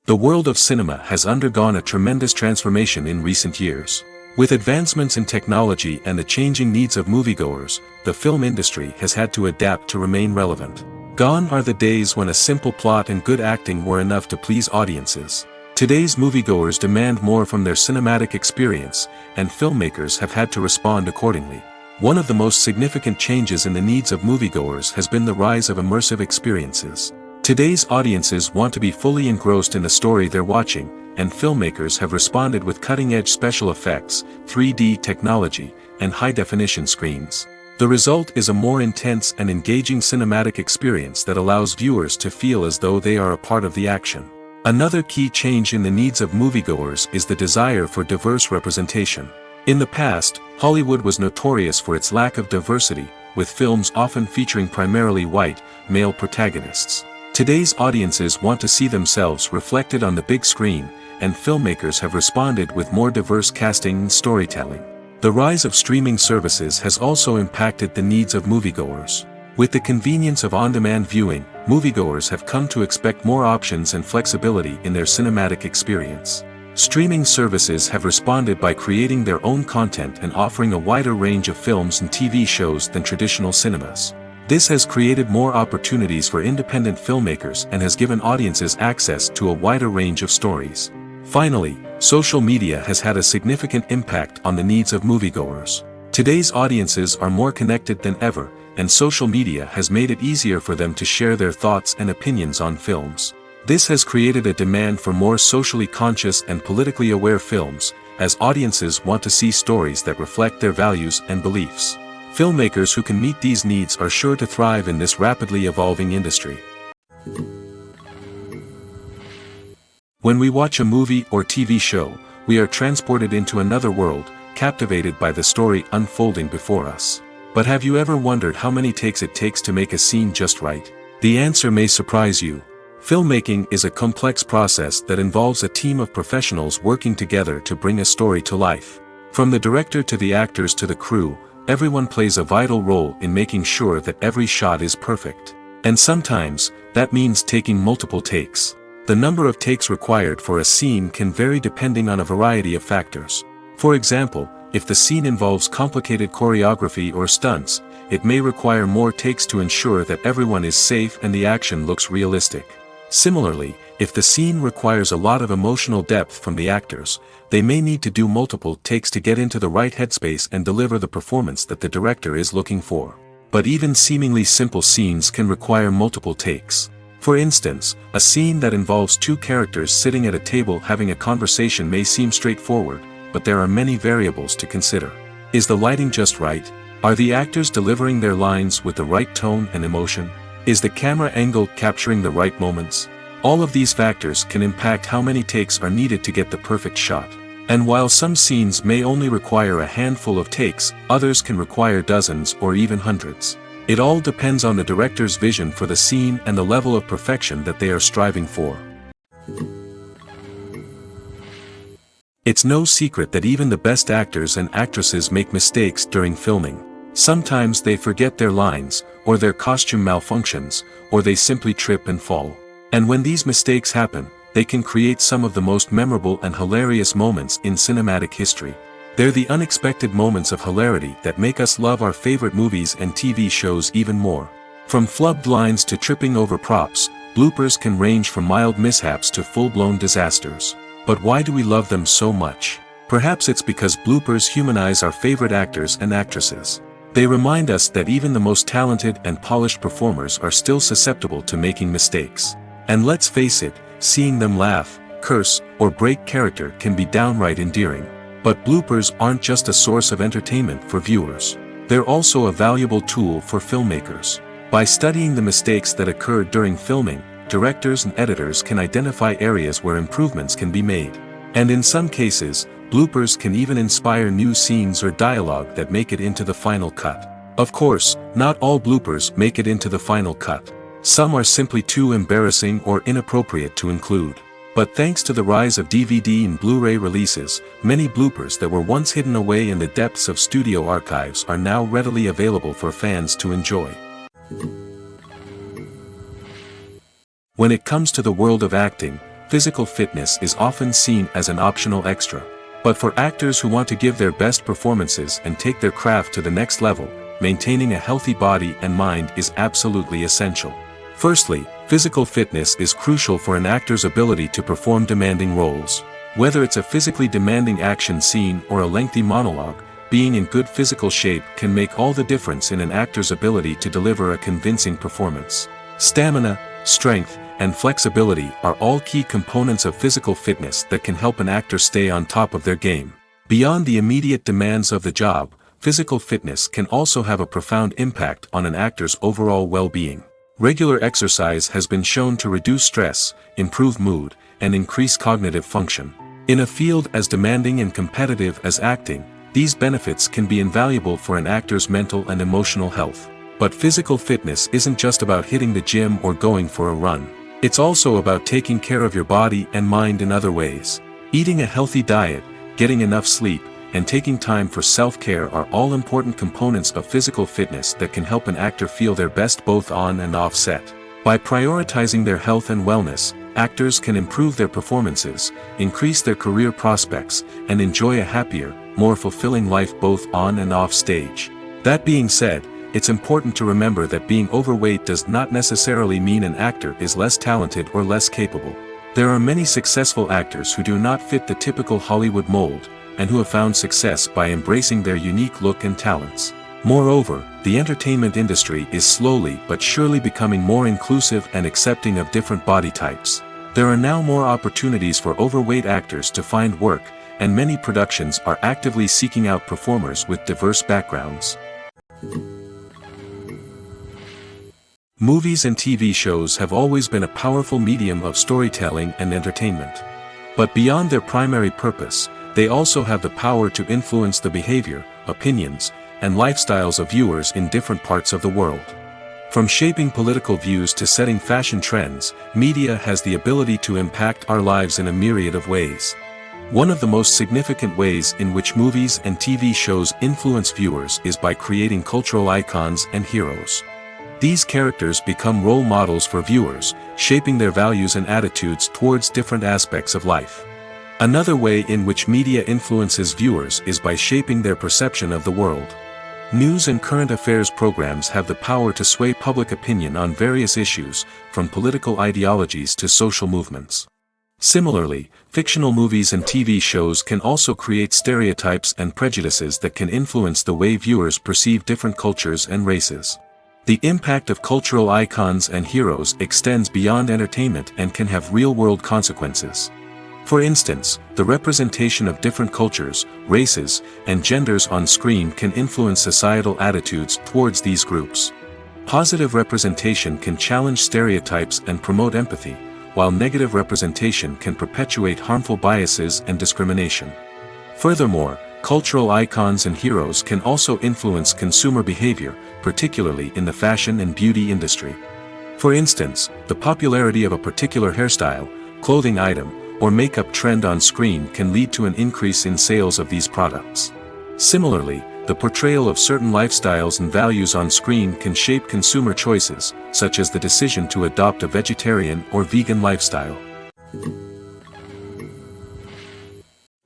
The world of cinema has undergone a tremendous transformation in recent years. With advancements in technology and the changing needs of moviegoers, the film industry has had to adapt to remain relevant. Gone are the days when a simple plot and good acting were enough to please audiences. Today's moviegoers demand more from their cinematic experience, and filmmakers have had to respond accordingly. One of the most significant changes in the needs of moviegoers has been the rise of immersive experiences. Today's audiences want to be fully engrossed in the story they're watching, and filmmakers have responded with cutting-edge special effects, 3D technology, and high-definition screens. The result is a more intense and engaging cinematic experience that allows viewers to feel as though they are a part of the action. Another key change in the needs of moviegoers is the desire for diverse representation. In the past, Hollywood was notorious for its lack of diversity, with films often featuring primarily white, male protagonists. Today's audiences want to see themselves reflected on the big screen, and filmmakers have responded with more diverse casting and storytelling. The rise of streaming services has also impacted the needs of moviegoers. With the convenience of on-demand viewing, moviegoers have come to expect more options and flexibility in their cinematic experience. Streaming services have responded by creating their own content and offering a wider range of films and TV shows than traditional cinemas. This has created more opportunities for independent filmmakers and has given audiences access to a wider range of stories. Finally, social media has had a significant impact on the needs of moviegoers. Today's audiences are more connected than ever, and social media has made it easier for them to share their thoughts and opinions on films. This has created a demand for more socially conscious and politically aware films, as audiences want to see stories that reflect their values and beliefs. Filmmakers who can meet these needs are sure to thrive in this rapidly evolving industry. When we watch a movie or TV show, we are transported into another world, captivated by the story unfolding before us. But have you ever wondered how many takes it takes to make a scene just right? The answer may surprise you. Filmmaking is a complex process that involves a team of professionals working together to bring a story to life. From the director to the actors to the crew, everyone plays a vital role in making sure that every shot is perfect. And sometimes, that means taking multiple takes. The number of takes required for a scene can vary depending on a variety of factors. For example, if the scene involves complicated choreography or stunts, it may require more takes to ensure that everyone is safe and the action looks realistic. Similarly, if the scene requires a lot of emotional depth from the actors, they may need to do multiple takes to get into the right headspace and deliver the performance that the director is looking for. But even seemingly simple scenes can require multiple takes. For instance, a scene that involves two characters sitting at a table having a conversation may seem straightforward, but there are many variables to consider. Is the lighting just right? Are the actors delivering their lines with the right tone and emotion? Is the camera angle capturing the right moments? All of these factors can impact how many takes are needed to get the perfect shot. And while some scenes may only require a handful of takes, others can require dozens or even hundreds. It all depends on the director's vision for the scene and the level of perfection that they are striving for. It's no secret that even the best actors and actresses make mistakes during filming. Sometimes they forget their lines, or their costume malfunctions, or they simply trip and fall. And when these mistakes happen, they can create some of the most memorable and hilarious moments in cinematic history. They're the unexpected moments of hilarity that make us love our favorite movies and TV shows even more. From flubbed lines to tripping over props, bloopers can range from mild mishaps to full-blown disasters. But why do we love them so much? Perhaps it's because bloopers humanize our favorite actors and actresses. They remind us that even the most talented and polished performers are still susceptible to making mistakes. And let's face it, seeing them laugh, curse, or break character can be downright endearing. But bloopers aren't just a source of entertainment for viewers. They're also a valuable tool for filmmakers. By studying the mistakes that occurred during filming, directors and editors can identify areas where improvements can be made. And in some cases, bloopers can even inspire new scenes or dialogue that make it into the final cut. Of course, not all bloopers make it into the final cut. Some are simply too embarrassing or inappropriate to include. But thanks to the rise of DVD and Blu-ray releases, many bloopers that were once hidden away in the depths of studio archives are now readily available for fans to enjoy. When it comes to the world of acting, physical fitness is often seen as an optional extra. But for actors who want to give their best performances and take their craft to the next level, maintaining a healthy body and mind is absolutely essential. Firstly, physical fitness is crucial for an actor's ability to perform demanding roles. Whether it's a physically demanding action scene or a lengthy monologue, being in good physical shape can make all the difference in an actor's ability to deliver a convincing performance. Stamina, strength, and flexibility are all key components of physical fitness that can help an actor stay on top of their game. Beyond the immediate demands of the job, physical fitness can also have a profound impact on an actor's overall well-being. Regular exercise has been shown to reduce stress, improve mood, and increase cognitive function. In a field as demanding and competitive as acting, these benefits can be invaluable for an actor's mental and emotional health. But physical fitness isn't just about hitting the gym or going for a run. It's also about taking care of your body and mind in other ways. Eating a healthy diet, getting enough sleep, and taking time for self-care are all important components of physical fitness that can help an actor feel their best both on and off set. By prioritizing their health and wellness, actors can improve their performances, increase their career prospects, and enjoy a happier, more fulfilling life both on and off stage. That being said, it's important to remember that being overweight does not necessarily mean an actor is less talented or less capable. There are many successful actors who do not fit the typical Hollywood mold, and who have found success by embracing their unique look and talents. Moreover, the entertainment industry is slowly but surely becoming more inclusive and accepting of different body types. There are now more opportunities for overweight actors to find work, and many productions are actively seeking out performers with diverse backgrounds. Movies and TV shows have always been a powerful medium of storytelling and entertainment. But beyond their primary purpose, they also have the power to influence the behavior, opinions, and lifestyles of viewers in different parts of the world. From shaping political views to setting fashion trends, media has the ability to impact our lives in a myriad of ways. One of the most significant ways in which movies and TV shows influence viewers is by creating cultural icons and heroes. These characters become role models for viewers, shaping their values and attitudes towards different aspects of life. Another way in which media influences viewers is by shaping their perception of the world. News and current affairs programs have the power to sway public opinion on various issues, from political ideologies to social movements. Similarly, fictional movies and TV shows can also create stereotypes and prejudices that can influence the way viewers perceive different cultures and races. The impact of cultural icons and heroes extends beyond entertainment and can have real-world consequences. For instance, the representation of different cultures, races, and genders on screen can influence societal attitudes towards these groups. Positive representation can challenge stereotypes and promote empathy, while negative representation can perpetuate harmful biases and discrimination. Furthermore, cultural icons and heroes can also influence consumer behavior, particularly in the fashion and beauty industry. For instance, the popularity of a particular hairstyle, clothing item, or makeup trend on screen can lead to an increase in sales of these products. Similarly, the portrayal of certain lifestyles and values on screen can shape consumer choices, such as the decision to adopt a vegetarian or vegan lifestyle.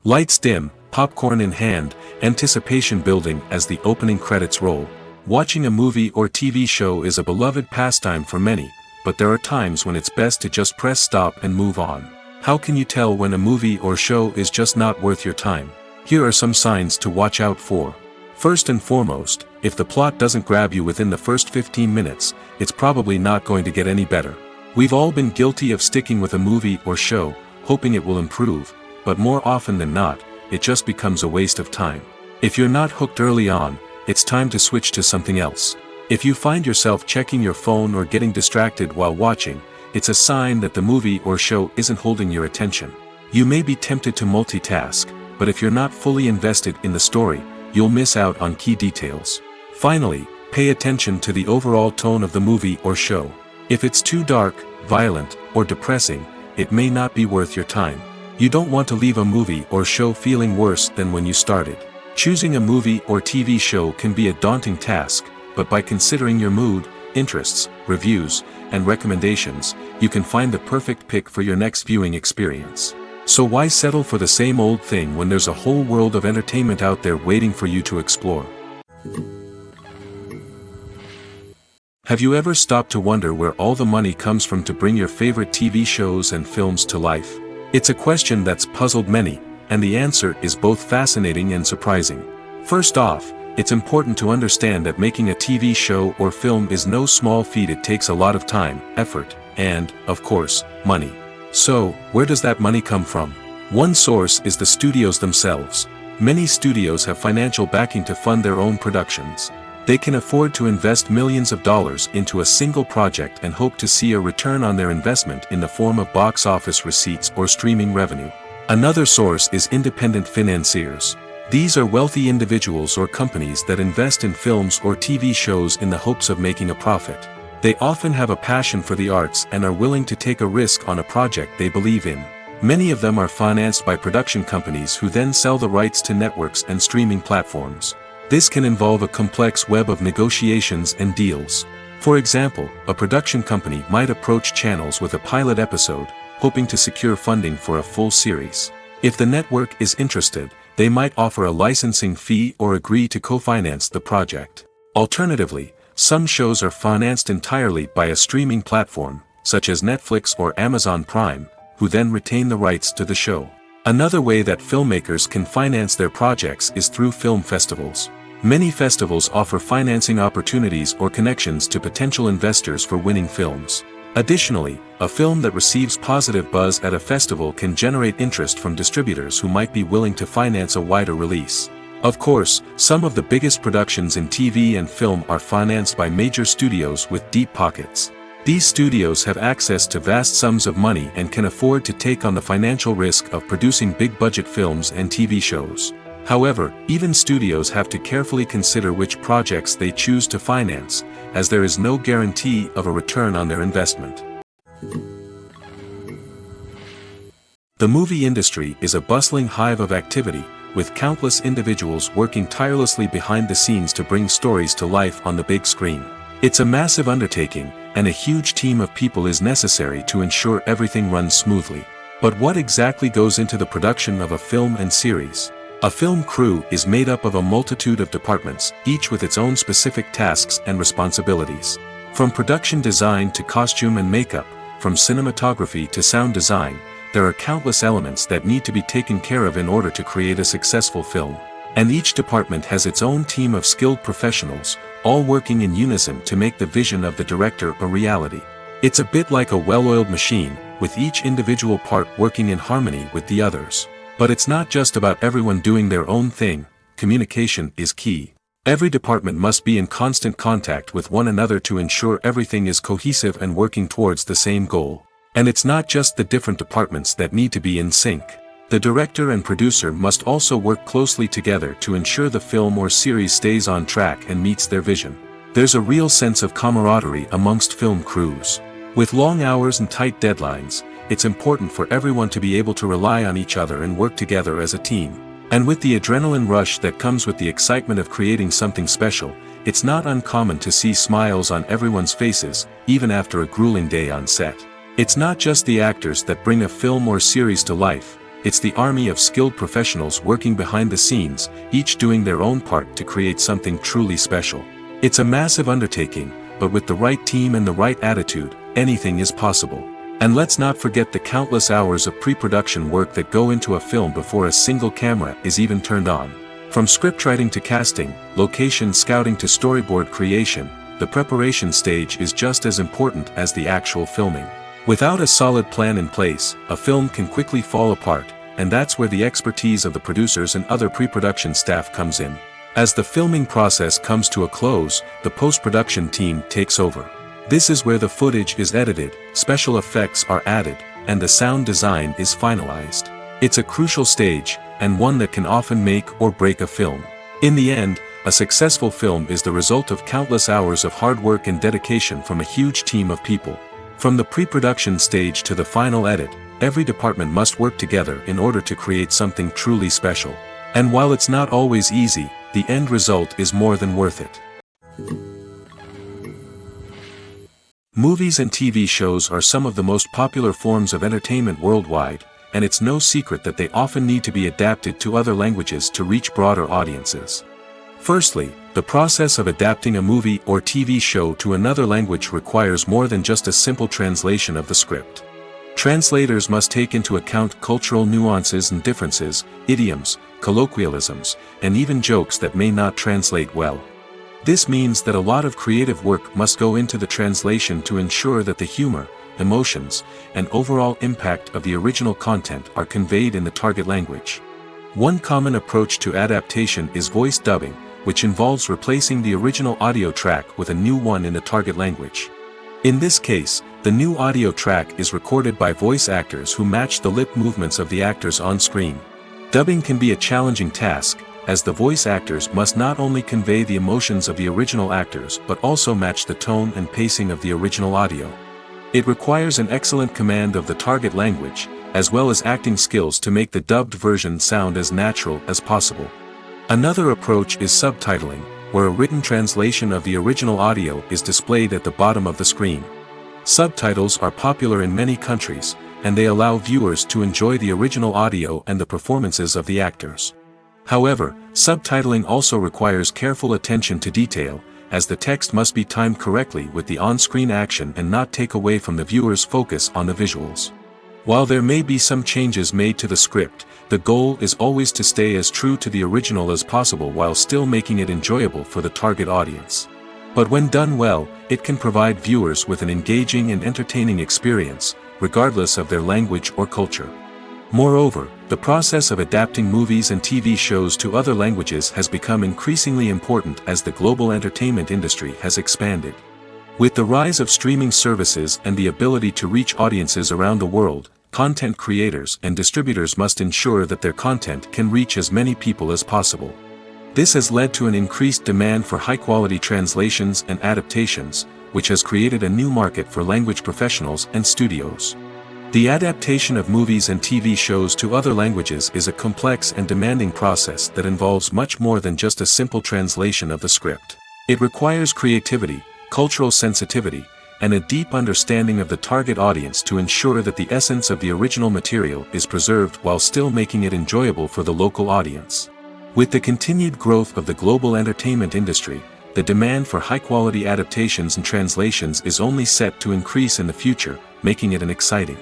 Lights dim, popcorn in hand, anticipation building as the opening credits roll. Watching a movie or TV show is a beloved pastime for many, but there are times when it's best to just press stop and move on. How can you tell when a movie or show is just not worth your time? Here are some signs to watch out for. First and foremost, if the plot doesn't grab you within the first 15 minutes, it's probably not going to get any better. We've all been guilty of sticking with a movie or show, hoping it will improve, but more often than not, it just becomes a waste of time. If you're not hooked early on, it's time to switch to something else. If you find yourself checking your phone or getting distracted while watching, it's a sign that the movie or show isn't holding your attention. You may be tempted to multitask, but if you're not fully invested in the story, you'll miss out on key details. Finally, pay attention to the overall tone of the movie or show. If it's too dark, violent, or depressing, it may not be worth your time. You don't want to leave a movie or show feeling worse than when you started. Choosing a movie or TV show can be a daunting task, but by considering your mood, interests, reviews, and recommendations, you can find the perfect pick for your next viewing experience. So why settle for the same old thing when there's a whole world of entertainment out there waiting for you to explore? Have you ever stopped to wonder where all the money comes from to bring your favorite TV shows and films to life? It's a question that's puzzled many, and the answer is both fascinating and surprising. First off, it's important to understand that making a TV show or film is no small feat. It takes a lot of time, effort, and, of course, money. So, where does that money come from? One source is the studios themselves. Many studios have financial backing to fund their own productions. They can afford to invest millions of dollars into a single project and hope to see a return on their investment in the form of box office receipts or streaming revenue. Another source is independent financiers. These are wealthy individuals or companies that invest in films or TV shows in the hopes of making a profit. They often have a passion for the arts and are willing to take a risk on a project they believe in. Many of them are financed by production companies who then sell the rights to networks and streaming platforms. This can involve a complex web of negotiations and deals. For example, a production company might approach channels with a pilot episode, hoping to secure funding for a full series. If the network is interested, they might offer a licensing fee or agree to co-finance the project. Alternatively, some shows are financed entirely by a streaming platform, such as Netflix or Amazon Prime, who then retain the rights to the show. Another way that filmmakers can finance their projects is through film festivals. Many festivals offer financing opportunities or connections to potential investors for winning films. Additionally, a film that receives positive buzz at a festival can generate interest from distributors who might be willing to finance a wider release. Of course, some of the biggest productions in TV and film are financed by major studios with deep pockets. These studios have access to vast sums of money and can afford to take on the financial risk of producing big-budget films and TV shows. However, even studios have to carefully consider which projects they choose to finance, as there is no guarantee of a return on their investment. The movie industry is a bustling hive of activity, with countless individuals working tirelessly behind the scenes to bring stories to life on the big screen. It's a massive undertaking, and a huge team of people is necessary to ensure everything runs smoothly. But what exactly goes into the production of a film and series? A film crew is made up of a multitude of departments, each with its own specific tasks and responsibilities. From production design to costume and makeup, from cinematography to sound design, there are countless elements that need to be taken care of in order to create a successful film. And each department has its own team of skilled professionals, all working in unison to make the vision of the director a reality. It's a bit like a well-oiled machine, with each individual part working in harmony with the others. But it's not just about everyone doing their own thing. Communication is key. Every department must be in constant contact with one another to ensure everything is cohesive and working towards the same goal. And it's not just the different departments that need to be in sync. The director and producer must also work closely together to ensure the film or series stays on track and meets their vision. There's a real sense of camaraderie amongst film crews. With long hours and tight deadlines, it's important for everyone to be able to rely on each other and work together as a team. And with the adrenaline rush that comes with the excitement of creating something special, it's not uncommon to see smiles on everyone's faces, even after a grueling day on set. It's not just the actors that bring a film or series to life, it's the army of skilled professionals working behind the scenes, each doing their own part to create something truly special. It's a massive undertaking, but with the right team and the right attitude, anything is possible. And let's not forget the countless hours of pre-production work that go into a film before a single camera is even turned on. From scriptwriting to casting, location scouting to storyboard creation, the preparation stage is just as important as the actual filming. Without a solid plan in place, a film can quickly fall apart, and that's where the expertise of the producers and other pre-production staff comes in. As the filming process comes to a close, the post-production team takes over. This is where the footage is edited, special effects are added, and the sound design is finalized. It's a crucial stage, and one that can often make or break a film. In the end, a successful film is the result of countless hours of hard work and dedication from a huge team of people. From the pre-production stage to the final edit, every department must work together in order to create something truly special. And while it's not always easy, the end result is more than worth it. Movies and TV shows are some of the most popular forms of entertainment worldwide, and it's no secret that they often need to be adapted to other languages to reach broader audiences. Firstly, the process of adapting a movie or TV show to another language requires more than just a simple translation of the script. Translators must take into account cultural nuances and differences, idioms, colloquialisms, and even jokes that may not translate well. This means that a lot of creative work must go into the translation to ensure that the humor, emotions, and overall impact of the original content are conveyed in the target language. One common approach to adaptation is voice dubbing, which involves replacing the original audio track with a new one in the target language. In this case, the new audio track is recorded by voice actors who match the lip movements of the actors on screen. Dubbing can be a challenging task, as the voice actors must not only convey the emotions of the original actors but also match the tone and pacing of the original audio. It requires an excellent command of the target language, as well as acting skills to make the dubbed version sound as natural as possible. Another approach is subtitling, where a written translation of the original audio is displayed at the bottom of the screen. Subtitles are popular in many countries, and they allow viewers to enjoy the original audio and the performances of the actors. However, subtitling also requires careful attention to detail, as the text must be timed correctly with the on-screen action and not take away from the viewer's focus on the visuals. While there may be some changes made to the script, the goal is always to stay as true to the original as possible while still making it enjoyable for the target audience. But when done well, it can provide viewers with an engaging and entertaining experience, regardless of their language or culture. Moreover, the process of adapting movies and TV shows to other languages has become increasingly important as the global entertainment industry has expanded. With the rise of streaming services and the ability to reach audiences around the world, content creators and distributors must ensure that their content can reach as many people as possible. This has led to an increased demand for high-quality translations and adaptations, which has created a new market for language professionals and studios. The adaptation of movies and TV shows to other languages is a complex and demanding process that involves much more than just a simple translation of the script. It requires creativity, cultural sensitivity, and a deep understanding of the target audience to ensure that the essence of the original material is preserved while still making it enjoyable for the local audience. With the continued growth of the global entertainment industry, the demand for high-quality adaptations and translations is only set to increase in the future, making it an exciting.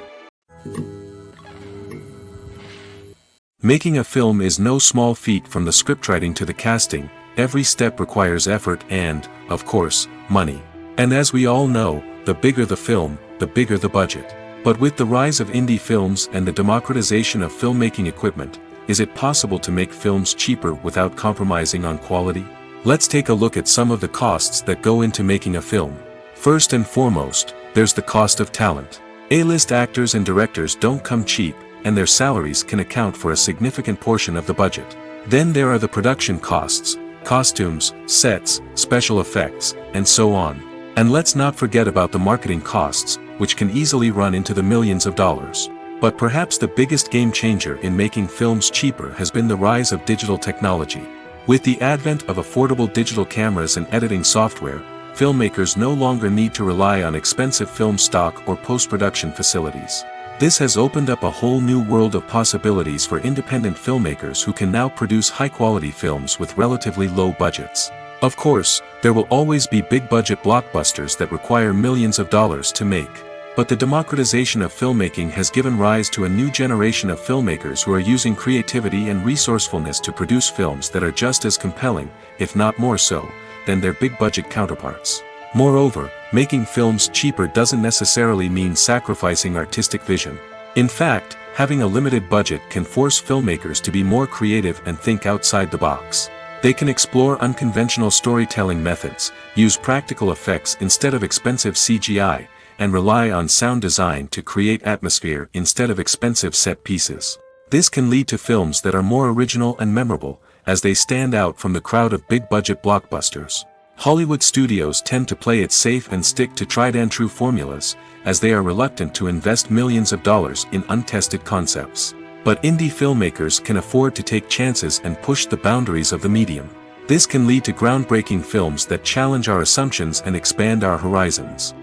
Making a film is no small feat. From the scriptwriting to the casting, every step requires effort and, of course, money. And as we all know, the bigger the film, the bigger the budget. But with the rise of indie films and the democratization of filmmaking equipment, is it possible to make films cheaper without compromising on quality? Let's take a look at some of the costs that go into making a film. First and foremost, there's the cost of talent. A-list actors and directors don't come cheap, and their salaries can account for a significant portion of the budget. Then there are the production costs, costumes, sets, special effects, and so on. And let's not forget about the marketing costs, which can easily run into the millions of dollars. But perhaps the biggest game changer in making films cheaper has been the rise of digital technology. With the advent of affordable digital cameras and editing software, filmmakers no longer need to rely on expensive film stock or post-production facilities. This has opened up a whole new world of possibilities for independent filmmakers who can now produce high-quality films with relatively low budgets. Of course, there will always be big-budget blockbusters that require millions of dollars to make. But the democratization of filmmaking has given rise to a new generation of filmmakers who are using creativity and resourcefulness to produce films that are just as compelling, if not more so, than their big-budget counterparts. Moreover, making films cheaper doesn't necessarily mean sacrificing artistic vision. In fact, having a limited budget can force filmmakers to be more creative and think outside the box. They can explore unconventional storytelling methods, use practical effects instead of expensive CGI, and rely on sound design to create atmosphere instead of expensive set pieces. This can lead to films that are more original and memorable, as they stand out from the crowd of big-budget blockbusters. Hollywood studios tend to play it safe and stick to tried-and-true formulas, as they are reluctant to invest millions of dollars in untested concepts. But indie filmmakers can afford to take chances and push the boundaries of the medium. This can lead to groundbreaking films that challenge our assumptions and expand our horizons.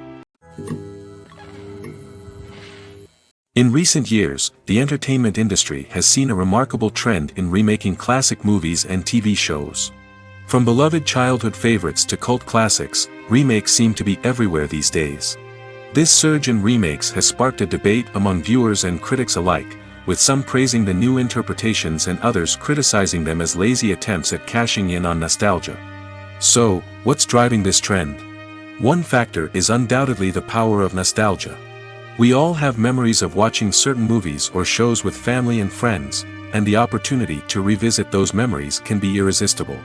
In recent years, the entertainment industry has seen a remarkable trend in remaking classic movies and TV shows. From beloved childhood favorites to cult classics, remakes seem to be everywhere these days. This surge in remakes has sparked a debate among viewers and critics alike, with some praising the new interpretations and others criticizing them as lazy attempts at cashing in on nostalgia. So, what's driving this trend? One factor is undoubtedly the power of nostalgia. We all have memories of watching certain movies or shows with family and friends, and the opportunity to revisit those memories can be irresistible.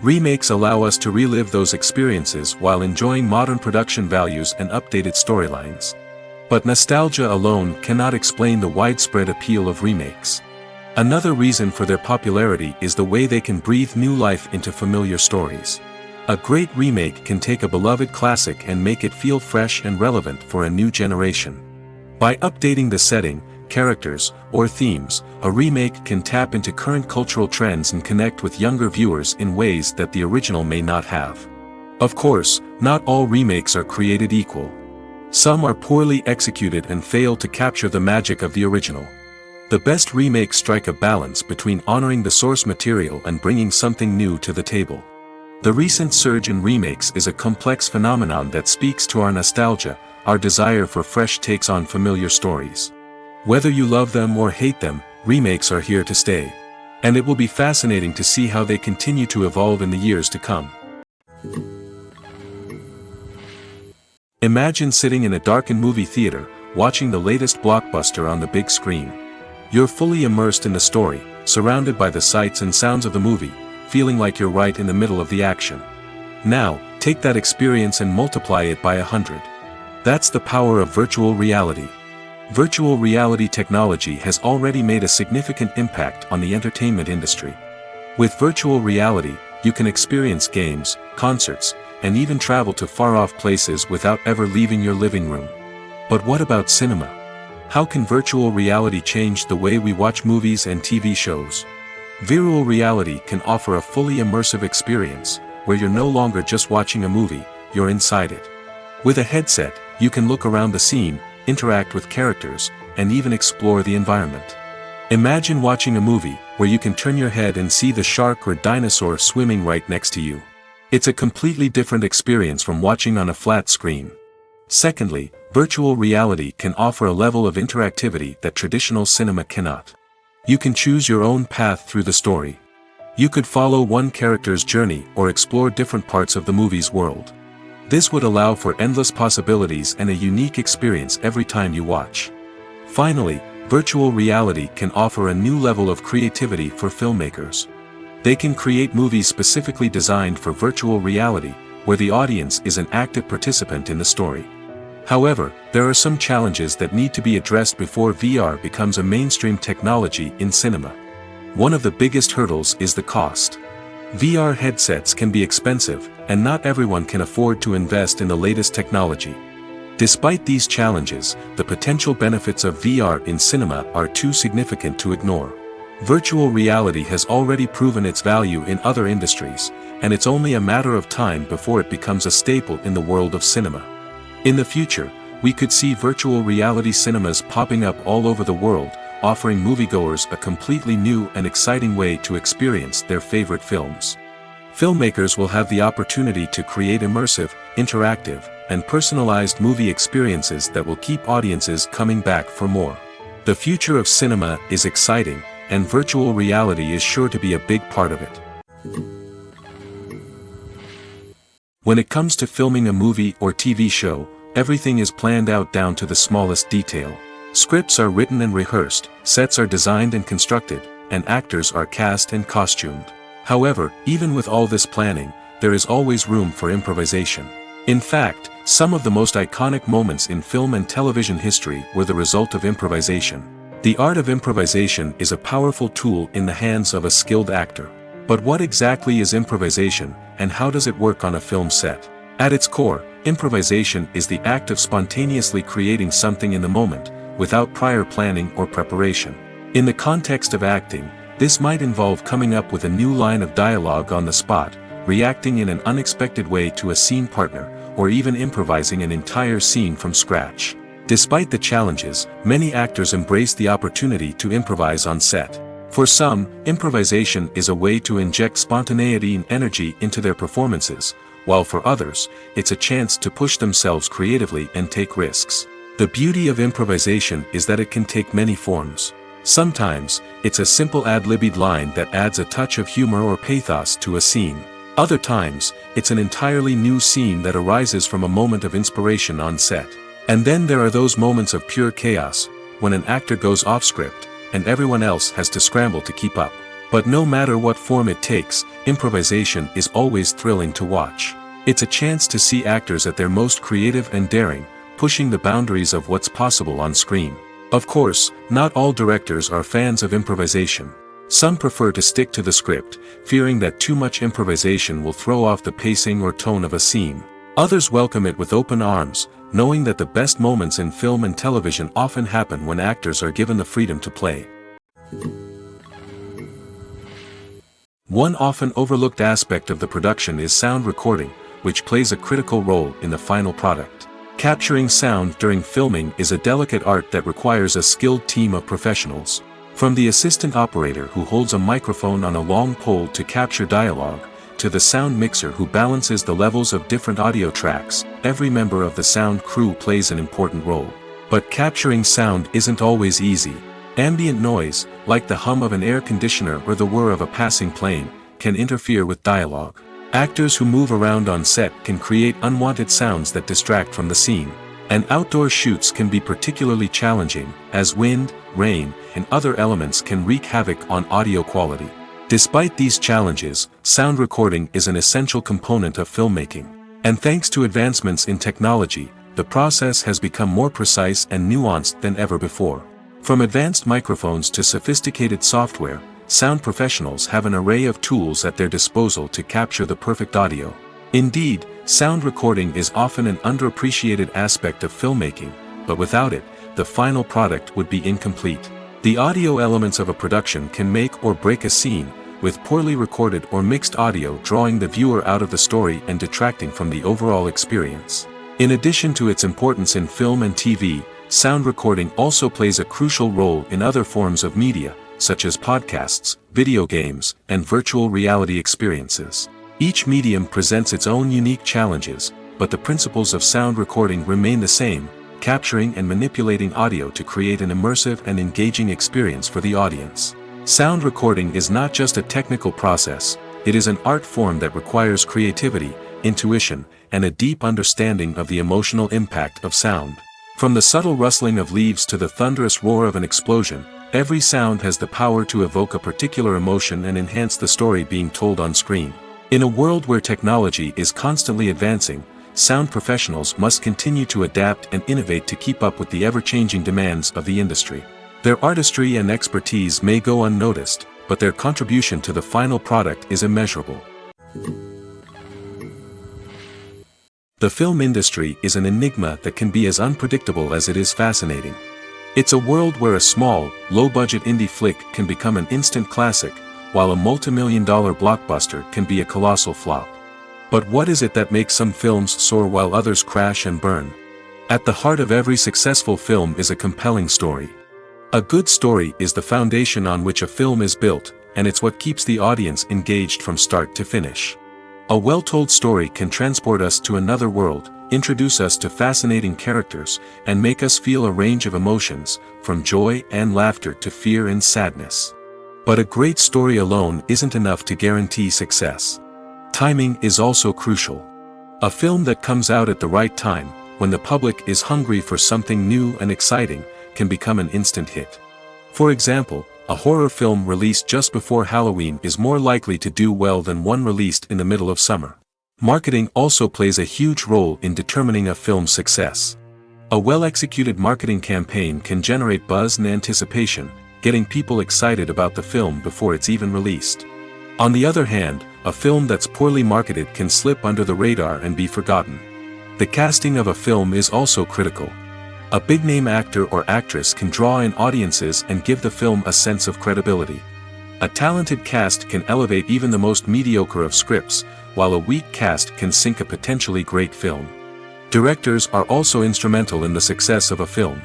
Remakes allow us to relive those experiences while enjoying modern production values and updated storylines. But nostalgia alone cannot explain the widespread appeal of remakes. Another reason for their popularity is the way they can breathe new life into familiar stories. A great remake can take a beloved classic and make it feel fresh and relevant for a new generation. By updating the setting, characters, or themes, a remake can tap into current cultural trends and connect with younger viewers in ways that the original may not have. Of course, not all remakes are created equal. Some are poorly executed and fail to capture the magic of the original. The best remakes strike a balance between honoring the source material and bringing something new to the table. The recent surge in remakes is a complex phenomenon that speaks to our nostalgia, our desire for fresh takes on familiar stories. Whether you love them or hate them, remakes are here to stay. And it will be fascinating to see how they continue to evolve in the years to come. Imagine sitting in a darkened movie theater, watching the latest blockbuster on the big screen. You're fully immersed in the story, surrounded by the sights and sounds of the movie, feeling like you're right in the middle of the action. Now, take that experience and multiply it by 100. That's the power of virtual reality. Virtual reality technology has already made a significant impact on the entertainment industry. With virtual reality, you can experience games, concerts, and even travel to far-off places without ever leaving your living room. But what about cinema? How can virtual reality change the way we watch movies and TV shows? Virtual reality can offer a fully immersive experience, where you're no longer just watching a movie, you're inside it. With a headset, you can look around the scene, interact with characters, and even explore the environment. Imagine watching a movie where you can turn your head and see the shark or dinosaur swimming right next to you. It's a completely different experience from watching on a flat screen. Secondly, virtual reality can offer a level of interactivity that traditional cinema cannot. You can choose your own path through the story. You could follow one character's journey or explore different parts of the movie's world. This would allow for endless possibilities and a unique experience every time you watch. Finally, virtual reality can offer a new level of creativity for filmmakers. They can create movies specifically designed for virtual reality, where the audience is an active participant in the story. However, there are some challenges that need to be addressed before VR becomes a mainstream technology in cinema. One of the biggest hurdles is the cost. VR headsets can be expensive, and not everyone can afford to invest in the latest technology. Despite these challenges, the potential benefits of VR in cinema are too significant to ignore. Virtual reality has already proven its value in other industries, and it's only a matter of time before it becomes a staple in the world of cinema. In the future, we could see virtual reality cinemas popping up all over the world, offering moviegoers a completely new and exciting way to experience their favorite films. Filmmakers will have the opportunity to create immersive, interactive, and personalized movie experiences that will keep audiences coming back for more. The future of cinema is exciting, and virtual reality is sure to be a big part of it. When it comes to filming a movie or TV show, everything is planned out down to the smallest detail. Scripts are written and rehearsed, sets are designed and constructed, and actors are cast and costumed. However, even with all this planning, there is always room for improvisation. In fact, some of the most iconic moments in film and television history were the result of improvisation. The art of improvisation is a powerful tool in the hands of a skilled actor. But what exactly is improvisation, and how does it work on a film set? At its core, improvisation is the act of spontaneously creating something in the moment, without prior planning or preparation. In the context of acting, this might involve coming up with a new line of dialogue on the spot, reacting in an unexpected way to a scene partner, or even improvising an entire scene from scratch. Despite the challenges, many actors embrace the opportunity to improvise on set. For some, improvisation is a way to inject spontaneity and energy into their performances, while for others, it's a chance to push themselves creatively and take risks. The beauty of improvisation is that it can take many forms. Sometimes, it's a simple ad-libbed line that adds a touch of humor or pathos to a scene. Other times, it's an entirely new scene that arises from a moment of inspiration on set. And then there are those moments of pure chaos, when an actor goes off script, and everyone else has to scramble to keep up. But no matter what form it takes, improvisation is always thrilling to watch. It's a chance to see actors at their most creative and daring, pushing the boundaries of what's possible on screen. Of course, not all directors are fans of improvisation. Some prefer to stick to the script, fearing that too much improvisation will throw off the pacing or tone of a scene. Others welcome it with open arms, knowing that the best moments in film and television often happen when actors are given the freedom to play. One often overlooked aspect of the production is sound recording, which plays a critical role in the final product. Capturing sound during filming is a delicate art that requires a skilled team of professionals. From the assistant operator who holds a microphone on a long pole to capture dialogue, to the sound mixer who balances the levels of different audio tracks, every member of the sound crew plays an important role. But capturing sound isn't always easy. Ambient noise, like the hum of an air conditioner or the whir of a passing plane, can interfere with dialogue. Actors who move around on set can create unwanted sounds that distract from the scene. And outdoor shoots can be particularly challenging, as wind, rain, and other elements can wreak havoc on audio quality. Despite these challenges, sound recording is an essential component of filmmaking. And thanks to advancements in technology, the process has become more precise and nuanced than ever before. From advanced microphones to sophisticated software, sound professionals have an array of tools at their disposal to capture the perfect audio. Indeed, sound recording is often an underappreciated aspect of filmmaking, but without it, the final product would be incomplete. The audio elements of a production can make or break a scene, with poorly recorded or mixed audio drawing the viewer out of the story and detracting from the overall experience. In addition to its importance in film and TV, sound recording also plays a crucial role in other forms of media, such as podcasts, video games, and virtual reality experiences. Each medium presents its own unique challenges, but the principles of sound recording remain the same: capturing and manipulating audio to create an immersive and engaging experience for the audience. Sound recording is not just a technical process, it is an art form that requires creativity, intuition, and a deep understanding of the emotional impact of sound. From the subtle rustling of leaves to the thunderous roar of an explosion, every sound has the power to evoke a particular emotion and enhance the story being told on screen. In a world where technology is constantly advancing, sound professionals must continue to adapt and innovate to keep up with the ever-changing demands of the industry. Their artistry and expertise may go unnoticed, but their contribution to the final product is immeasurable. The film industry is an enigma that can be as unpredictable as it is fascinating. It's a world where a small, low-budget indie flick can become an instant classic, while a multi-million-dollar blockbuster can be a colossal flop. But what is it that makes some films soar while others crash and burn? At the heart of every successful film is a compelling story. A good story is the foundation on which a film is built, and it's what keeps the audience engaged from start to finish. A well-told story can transport us to another world, introduce us to fascinating characters, and make us feel a range of emotions, from joy and laughter to fear and sadness. But a great story alone isn't enough to guarantee success. Timing is also crucial. A film that comes out at the right time, when the public is hungry for something new and exciting, can become an instant hit. For example, a horror film released just before Halloween is more likely to do well than one released in the middle of summer. Marketing also plays a huge role in determining a film's success. A well-executed marketing campaign can generate buzz and anticipation, getting people excited about the film before it's even released. On the other hand, a film that's poorly marketed can slip under the radar and be forgotten. The casting of a film is also critical. A big-name actor or actress can draw in audiences and give the film a sense of credibility. A talented cast can elevate even the most mediocre of scripts, while a weak cast can sink a potentially great film. Directors are also instrumental in the success of a film.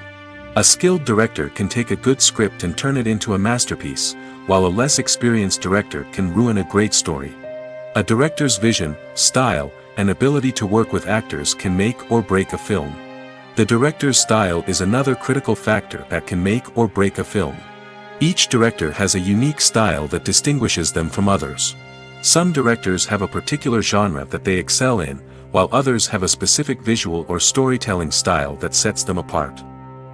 A skilled director can take a good script and turn it into a masterpiece, while a less experienced director can ruin a great story. A director's vision, style, and ability to work with actors can make or break a film. The director's style is another critical factor that can make or break a film. Each director has a unique style that distinguishes them from others. Some directors have a particular genre that they excel in, while others have a specific visual or storytelling style that sets them apart.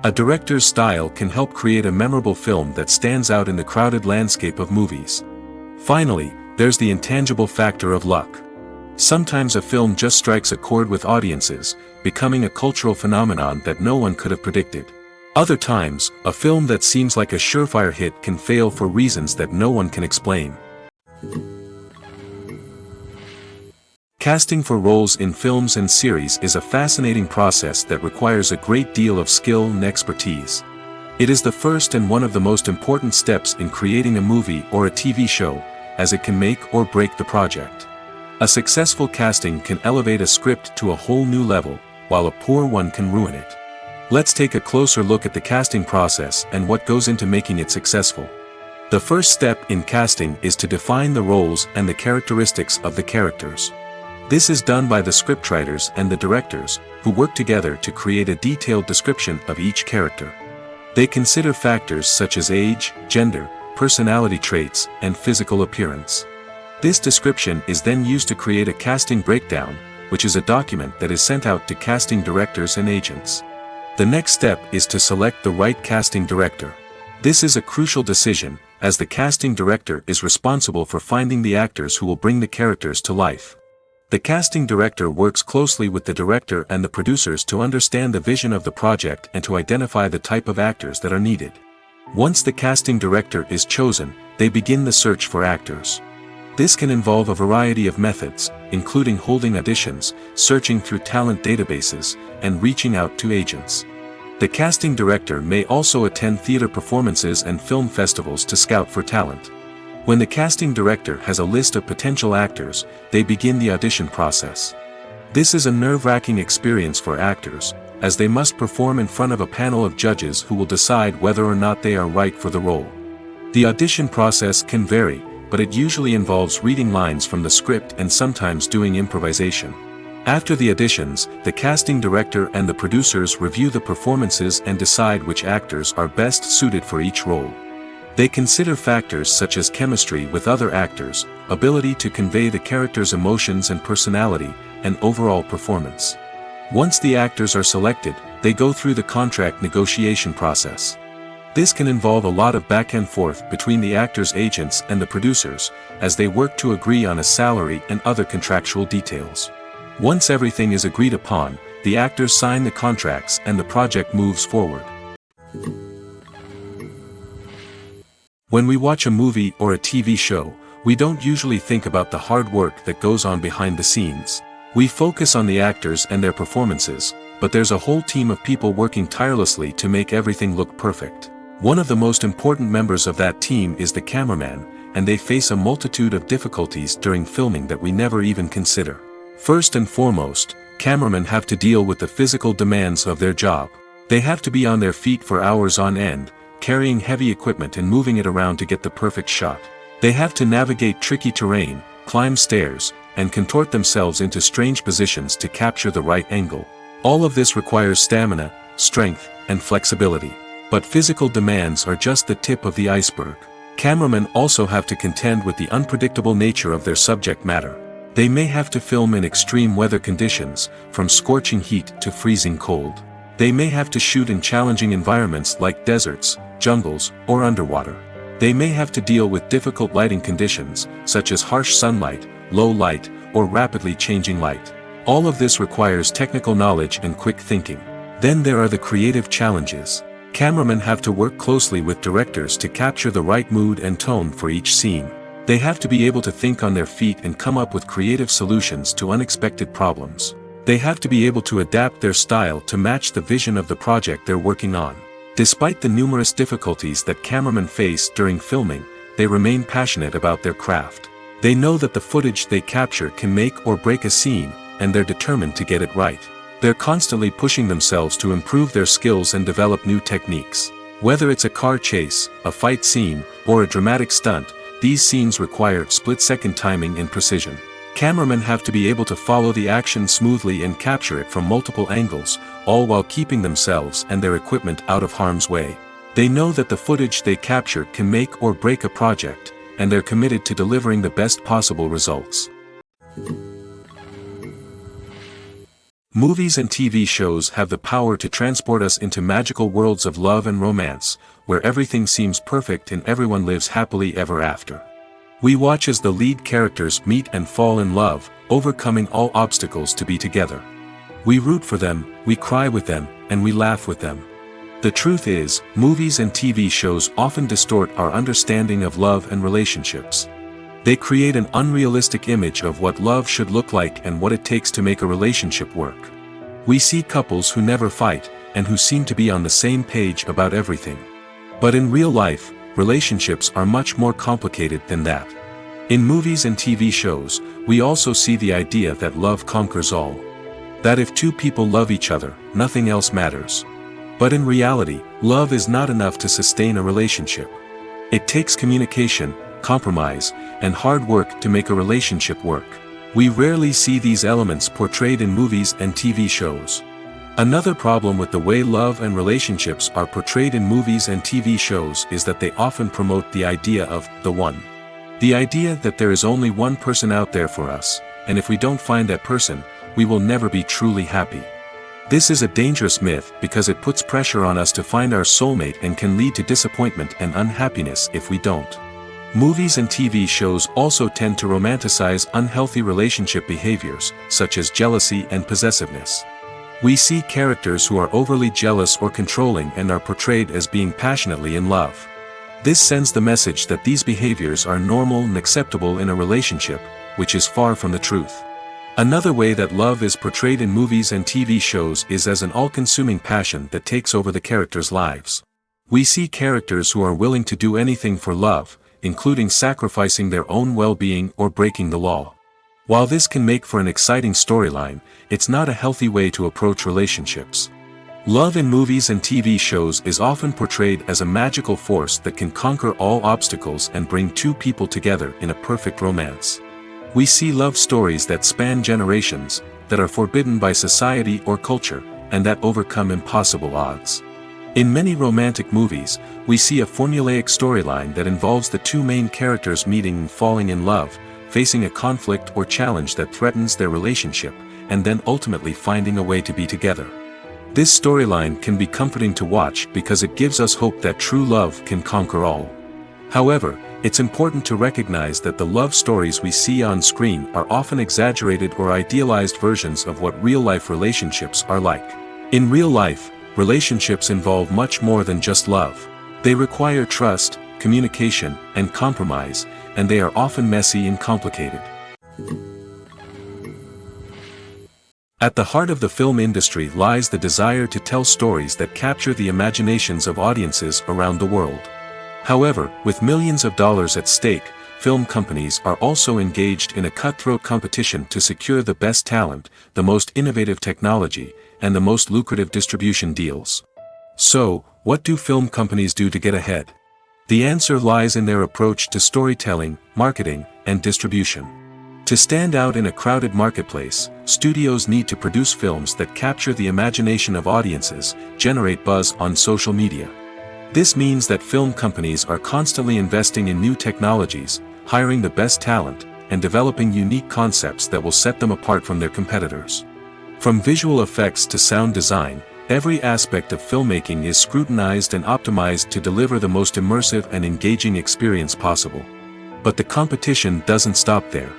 A director's style can help create a memorable film that stands out in the crowded landscape of movies. Finally, there's the intangible factor of luck. Sometimes a film just strikes a chord with audiences, becoming a cultural phenomenon that no one could have predicted. Other times, a film that seems like a surefire hit can fail for reasons that no one can explain. Casting for roles in films and series is a fascinating process that requires a great deal of skill and expertise. It is the first and one of the most important steps in creating a movie or a TV show, as it can make or break the project. A successful casting can elevate a script to a whole new level, while a poor one can ruin it. Let's take a closer look at the casting process and what goes into making it successful. The first step in casting is to define the roles and the characteristics of the characters. This is done by the scriptwriters and the directors, who work together to create a detailed description of each character. They consider factors such as age, gender, personality traits, and physical appearance. This description is then used to create a casting breakdown, which is a document that is sent out to casting directors and agents. The next step is to select the right casting director. This is a crucial decision, as the casting director is responsible for finding the actors who will bring the characters to life. The casting director works closely with the director and the producers to understand the vision of the project and to identify the type of actors that are needed. Once the casting director is chosen, they begin the search for actors. This can involve a variety of methods, including holding auditions, searching through talent databases, and reaching out to agents. The casting director may also attend theater performances and film festivals to scout for talent. When the casting director has a list of potential actors, they begin the audition process. This is a nerve-wracking experience for actors, as they must perform in front of a panel of judges who will decide whether or not they are right for the role. The audition process can vary, but it usually involves reading lines from the script and sometimes doing improvisation. After the auditions, the casting director and the producers review the performances and decide which actors are best suited for each role. They consider factors such as chemistry with other actors, ability to convey the character's emotions and personality, and overall performance. Once the actors are selected, they go through the contract negotiation process. This can involve a lot of back and forth between the actors' agents and the producers, as they work to agree on a salary and other contractual details. Once everything is agreed upon, the actors sign the contracts and the project moves forward. When we watch a movie or a TV show, we don't usually think about the hard work that goes on behind the scenes. We focus on the actors and their performances, but there's a whole team of people working tirelessly to make everything look perfect. One of the most important members of that team is the cameraman, and they face a multitude of difficulties during filming that we never even consider. First and foremost, cameramen have to deal with the physical demands of their job. They have to be on their feet for hours on end, carrying heavy equipment and moving it around to get the perfect shot. They have to navigate tricky terrain, climb stairs, and contort themselves into strange positions to capture the right angle. All of this requires stamina, strength, and flexibility. But physical demands are just the tip of the iceberg. Cameramen also have to contend with the unpredictable nature of their subject matter. They may have to film in extreme weather conditions, from scorching heat to freezing cold. They may have to shoot in challenging environments like deserts, jungles, or underwater. They may have to deal with difficult lighting conditions, such as harsh sunlight, low light, or rapidly changing light. All of this requires technical knowledge and quick thinking. Then there are the creative challenges. Cameramen have to work closely with directors to capture the right mood and tone for each scene. They have to be able to think on their feet and come up with creative solutions to unexpected problems. They have to be able to adapt their style to match the vision of the project they're working on. Despite the numerous difficulties that cameramen face during filming, they remain passionate about their craft. They know that the footage they capture can make or break a scene, and they're determined to get it right. They're constantly pushing themselves to improve their skills and develop new techniques. Whether it's a car chase, a fight scene, or a dramatic stunt, these scenes require split-second timing and precision. Cameramen have to be able to follow the action smoothly and capture it from multiple angles, all while keeping themselves and their equipment out of harm's way. They know that the footage they capture can make or break a project, and they're committed to delivering the best possible results. Movies and TV shows have the power to transport us into magical worlds of love and romance, where everything seems perfect and everyone lives happily ever after. We watch as the lead characters meet and fall in love, overcoming all obstacles to be together. We root for them, we cry with them, and we laugh with them. The truth is, movies and TV shows often distort our understanding of love and relationships. They create an unrealistic image of what love should look like and what it takes to make a relationship work. We see couples who never fight, and who seem to be on the same page about everything. But in real life, relationships are much more complicated than that. In movies and TV shows, we also see the idea that love conquers all. That if two people love each other, nothing else matters. But in reality, love is not enough to sustain a relationship. It takes communication, compromise, and hard work to make a relationship work. We rarely see these elements portrayed in movies and TV shows. Another problem with the way love and relationships are portrayed in movies and TV shows is that they often promote the idea of the one. The idea that there is only one person out there for us, and if we don't find that person, we will never be truly happy. This is a dangerous myth because it puts pressure on us to find our soulmate and can lead to disappointment and unhappiness if we don't. Movies and TV shows also tend to romanticize unhealthy relationship behaviors, such as jealousy and possessiveness. We see characters who are overly jealous or controlling and are portrayed as being passionately in love. This sends the message that these behaviors are normal and acceptable in a relationship, which is far from the truth. Another way that love is portrayed in movies and TV shows is as an all-consuming passion that takes over the characters' lives. We see characters who are willing to do anything for love, including sacrificing their own well-being or breaking the law. While this can make for an exciting storyline, it's not a healthy way to approach relationships. Love in movies and TV shows is often portrayed as a magical force that can conquer all obstacles and bring two people together in a perfect romance. We see love stories that span generations, that are forbidden by society or culture, and that overcome impossible odds. In many romantic movies, we see a formulaic storyline that involves the two main characters meeting and falling in love, facing a conflict or challenge that threatens their relationship, and then ultimately finding a way to be together. This storyline can be comforting to watch because it gives us hope that true love can conquer all. However, it's important to recognize that the love stories we see on screen are often exaggerated or idealized versions of what real-life relationships are like. In real life, relationships involve much more than just love. They require trust, communication, and compromise, and they are often messy and complicated. At the heart of the film industry lies the desire to tell stories that capture the imaginations of audiences around the world. However, with millions of dollars at stake, film companies are also engaged in a cutthroat competition to secure the best talent, the most innovative technology, and the most lucrative distribution deals. So, what do film companies do to get ahead? The answer lies in their approach to storytelling, marketing, and distribution. To stand out in a crowded marketplace, studios need to produce films that capture the imagination of audiences, generate buzz on social media. This means that film companies are constantly investing in new technologies, hiring the best talent, and developing unique concepts that will set them apart from their competitors. From visual effects to sound design, every aspect of filmmaking is scrutinized and optimized to deliver the most immersive and engaging experience possible. But the competition doesn't stop there.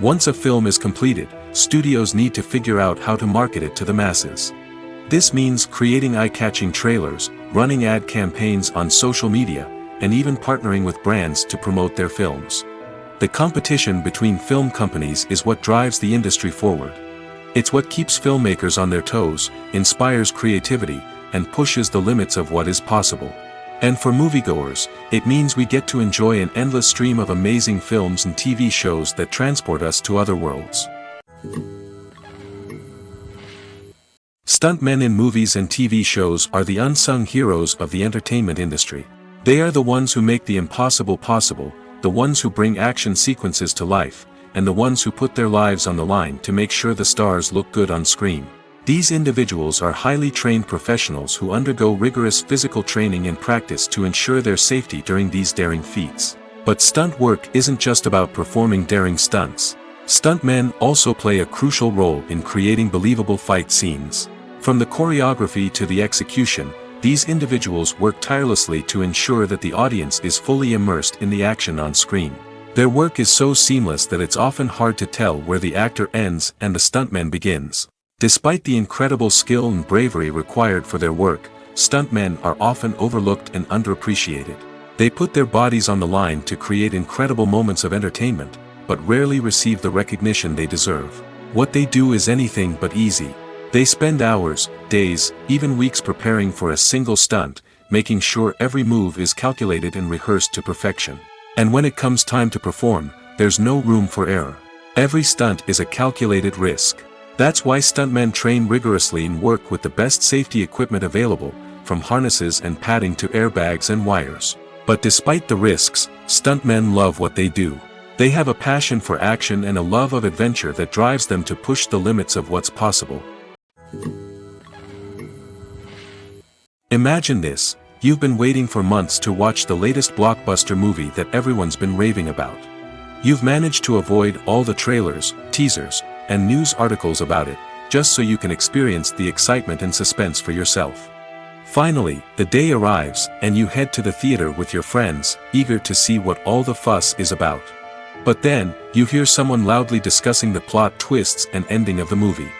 Once a film is completed, studios need to figure out how to market it to the masses. This means creating eye-catching trailers, running ad campaigns on social media, and even partnering with brands to promote their films. The competition between film companies is what drives the industry forward. It's what keeps filmmakers on their toes, inspires creativity, and pushes the limits of what is possible. And for moviegoers, it means we get to enjoy an endless stream of amazing films and TV shows that transport us to other worlds. Stuntmen in movies and TV shows are the unsung heroes of the entertainment industry. They are the ones who make the impossible possible, the ones who bring action sequences to life, and the ones who put their lives on the line to make sure the stars look good on screen. These individuals are highly trained professionals who undergo rigorous physical training and practice to ensure their safety during these daring feats. But stunt work isn't just about performing daring stunts. Stuntmen also play a crucial role in creating believable fight scenes. From the choreography to the execution, these individuals work tirelessly to ensure that the audience is fully immersed in the action on screen. Their work is so seamless that it's often hard to tell where the actor ends and the stuntman begins. Despite the incredible skill and bravery required for their work, stuntmen are often overlooked and underappreciated. They put their bodies on the line to create incredible moments of entertainment, but rarely receive the recognition they deserve. What they do is anything but easy. They spend hours, days, even weeks preparing for a single stunt, making sure every move is calculated and rehearsed to perfection. And when it comes time to perform, there's no room for error. Every stunt is a calculated risk. That's why stuntmen train rigorously and work with the best safety equipment available, from harnesses and padding to airbags and wires. But despite the risks, stuntmen love what they do. They have a passion for action and a love of adventure that drives them to push the limits of what's possible. Imagine this: you've been waiting for months to watch the latest blockbuster movie that everyone's been raving about. You've managed to avoid all the trailers, teasers, and news articles about it, just so you can experience the excitement and suspense for yourself. Finally, the day arrives, and you head to the theater with your friends, eager to see what all the fuss is about. But then, you hear someone loudly discussing the plot twists and ending of the movie.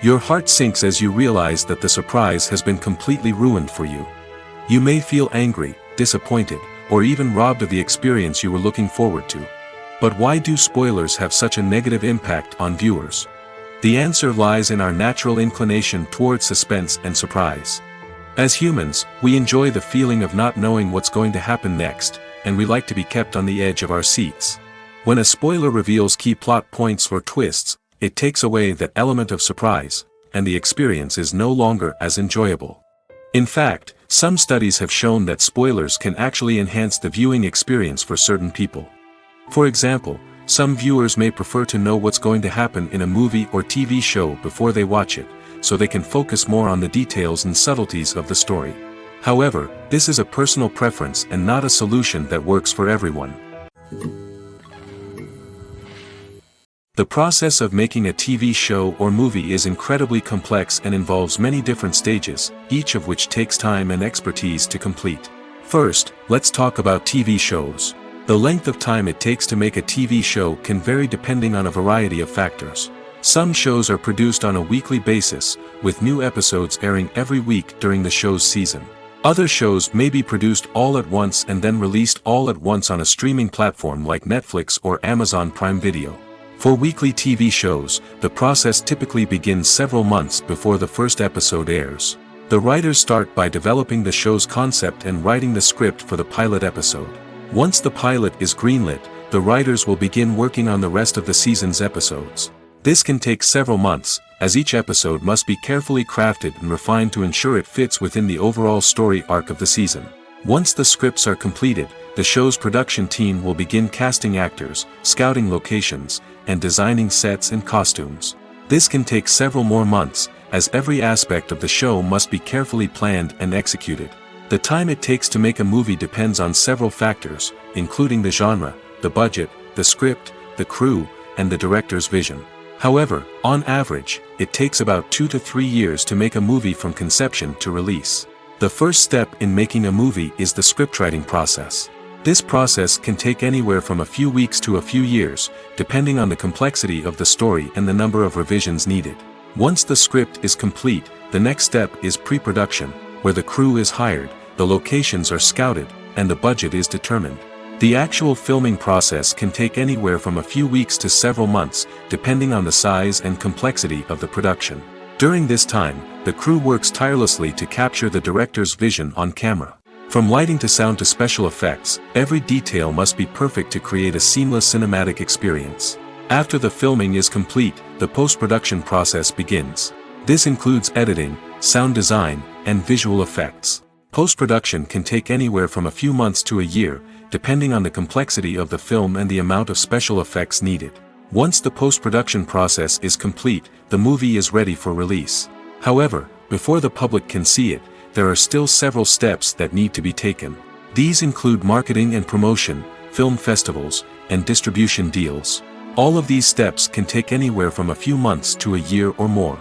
Your heart sinks as you realize that the surprise has been completely ruined for you. You may feel angry, disappointed, or even robbed of the experience you were looking forward to. But why do spoilers have such a negative impact on viewers? The answer lies in our natural inclination towards suspense and surprise. As humans, we enjoy the feeling of not knowing what's going to happen next, and we like to be kept on the edge of our seats. When a spoiler reveals key plot points or twists, it takes away that element of surprise, and the experience is no longer as enjoyable. In fact, some studies have shown that spoilers can actually enhance the viewing experience for certain people. For example, some viewers may prefer to know what's going to happen in a movie or TV show before they watch it, so they can focus more on the details and subtleties of the story. However, this is a personal preference and not a solution that works for everyone. The process of making a TV show or movie is incredibly complex and involves many different stages, each of which takes time and expertise to complete. First, let's talk about TV shows. The length of time it takes to make a TV show can vary depending on a variety of factors. Some shows are produced on a weekly basis, with new episodes airing every week during the show's season. Other shows may be produced all at once and then released all at once on a streaming platform like Netflix or Amazon Prime Video. For weekly TV shows, the process typically begins several months before the first episode airs. The writers start by developing the show's concept and writing the script for the pilot episode. Once the pilot is greenlit, the writers will begin working on the rest of the season's episodes. This can take several months, as each episode must be carefully crafted and refined to ensure it fits within the overall story arc of the season. Once the scripts are completed, the show's production team will begin casting actors, scouting locations, and designing sets and costumes. This can take several more months, as every aspect of the show must be carefully planned and executed. The time it takes to make a movie depends on several factors, including the genre, the budget, the script, the crew, and the director's vision. However, on average, it takes about 2 to 3 years to make a movie from conception to release. The first step in making a movie is the scriptwriting process. This process can take anywhere from a few weeks to a few years, depending on the complexity of the story and the number of revisions needed. Once the script is complete, the next step is pre-production, where the crew is hired, the locations are scouted, and the budget is determined. The actual filming process can take anywhere from a few weeks to several months, depending on the size and complexity of the production. During this time, the crew works tirelessly to capture the director's vision on camera. From lighting to sound to special effects, every detail must be perfect to create a seamless cinematic experience. After the filming is complete, the post-production process begins. This includes editing, sound design, and visual effects. Post-production can take anywhere from a few months to a year, depending on the complexity of the film and the amount of special effects needed. Once the post-production process is complete, the movie is ready for release. However, before the public can see it, there are still several steps that need to be taken. These include marketing and promotion, film festivals, and distribution deals. All of these steps can take anywhere from a few months to a year or more.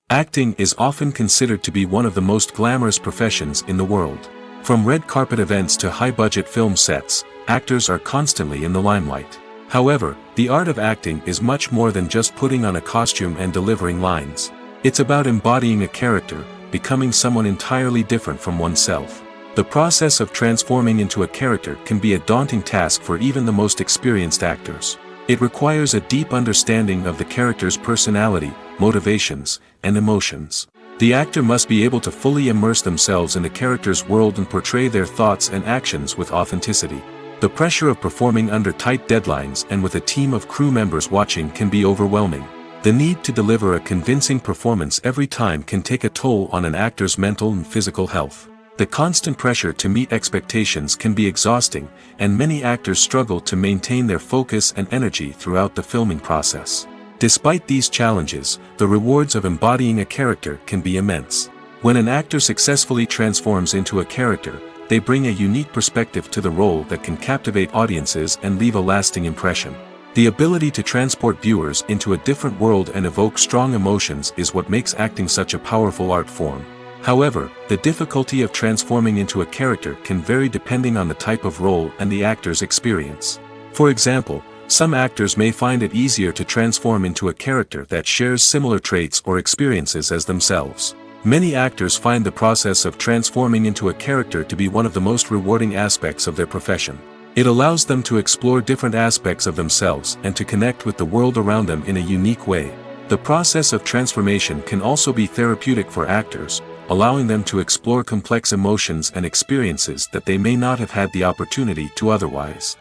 Acting is often considered to be one of the most glamorous professions in the world. From red carpet events to high-budget film sets, actors are constantly in the limelight. However, the art of acting is much more than just putting on a costume and delivering lines. It's about embodying a character, becoming someone entirely different from oneself. The process of transforming into a character can be a daunting task for even the most experienced actors. It requires a deep understanding of the character's personality, motivations, and emotions. The actor must be able to fully immerse themselves in the character's world and portray their thoughts and actions with authenticity. The pressure of performing under tight deadlines and with a team of crew members watching can be overwhelming. The need to deliver a convincing performance every time can take a toll on an actor's mental and physical health. The constant pressure to meet expectations can be exhausting, and many actors struggle to maintain their focus and energy throughout the filming process. Despite these challenges, the rewards of embodying a character can be immense. When an actor successfully transforms into a character, they bring a unique perspective to the role that can captivate audiences and leave a lasting impression. The ability to transport viewers into a different world and evoke strong emotions is what makes acting such a powerful art form. However, the difficulty of transforming into a character can vary depending on the type of role and the actor's experience. For example, some actors may find it easier to transform into a character that shares similar traits or experiences as themselves. Many actors find the process of transforming into a character to be one of the most rewarding aspects of their profession. It allows them to explore different aspects of themselves and to connect with the world around them in a unique way. The process of transformation can also be therapeutic for actors, allowing them to explore complex emotions and experiences that they may not have had the opportunity to otherwise.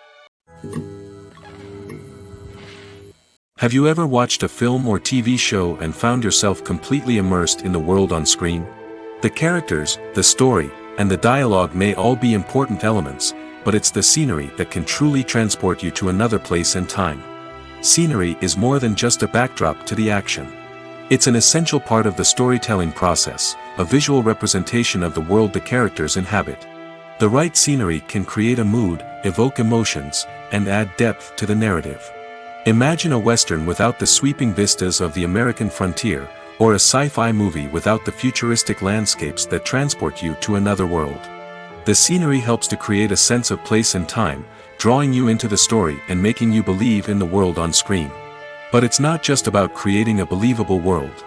Have you ever watched a film or TV show and found yourself completely immersed in the world on screen? The characters, the story, and the dialogue may all be important elements, but it's the scenery that can truly transport you to another place and time. Scenery is more than just a backdrop to the action. It's an essential part of the storytelling process, a visual representation of the world the characters inhabit. The right scenery can create a mood, evoke emotions, and add depth to the narrative. Imagine a Western without the sweeping vistas of the American frontier, or a sci-fi movie without the futuristic landscapes that transport you to another world. The scenery helps to create a sense of place and time, drawing you into the story and making you believe in the world on screen. But it's not just about creating a believable world.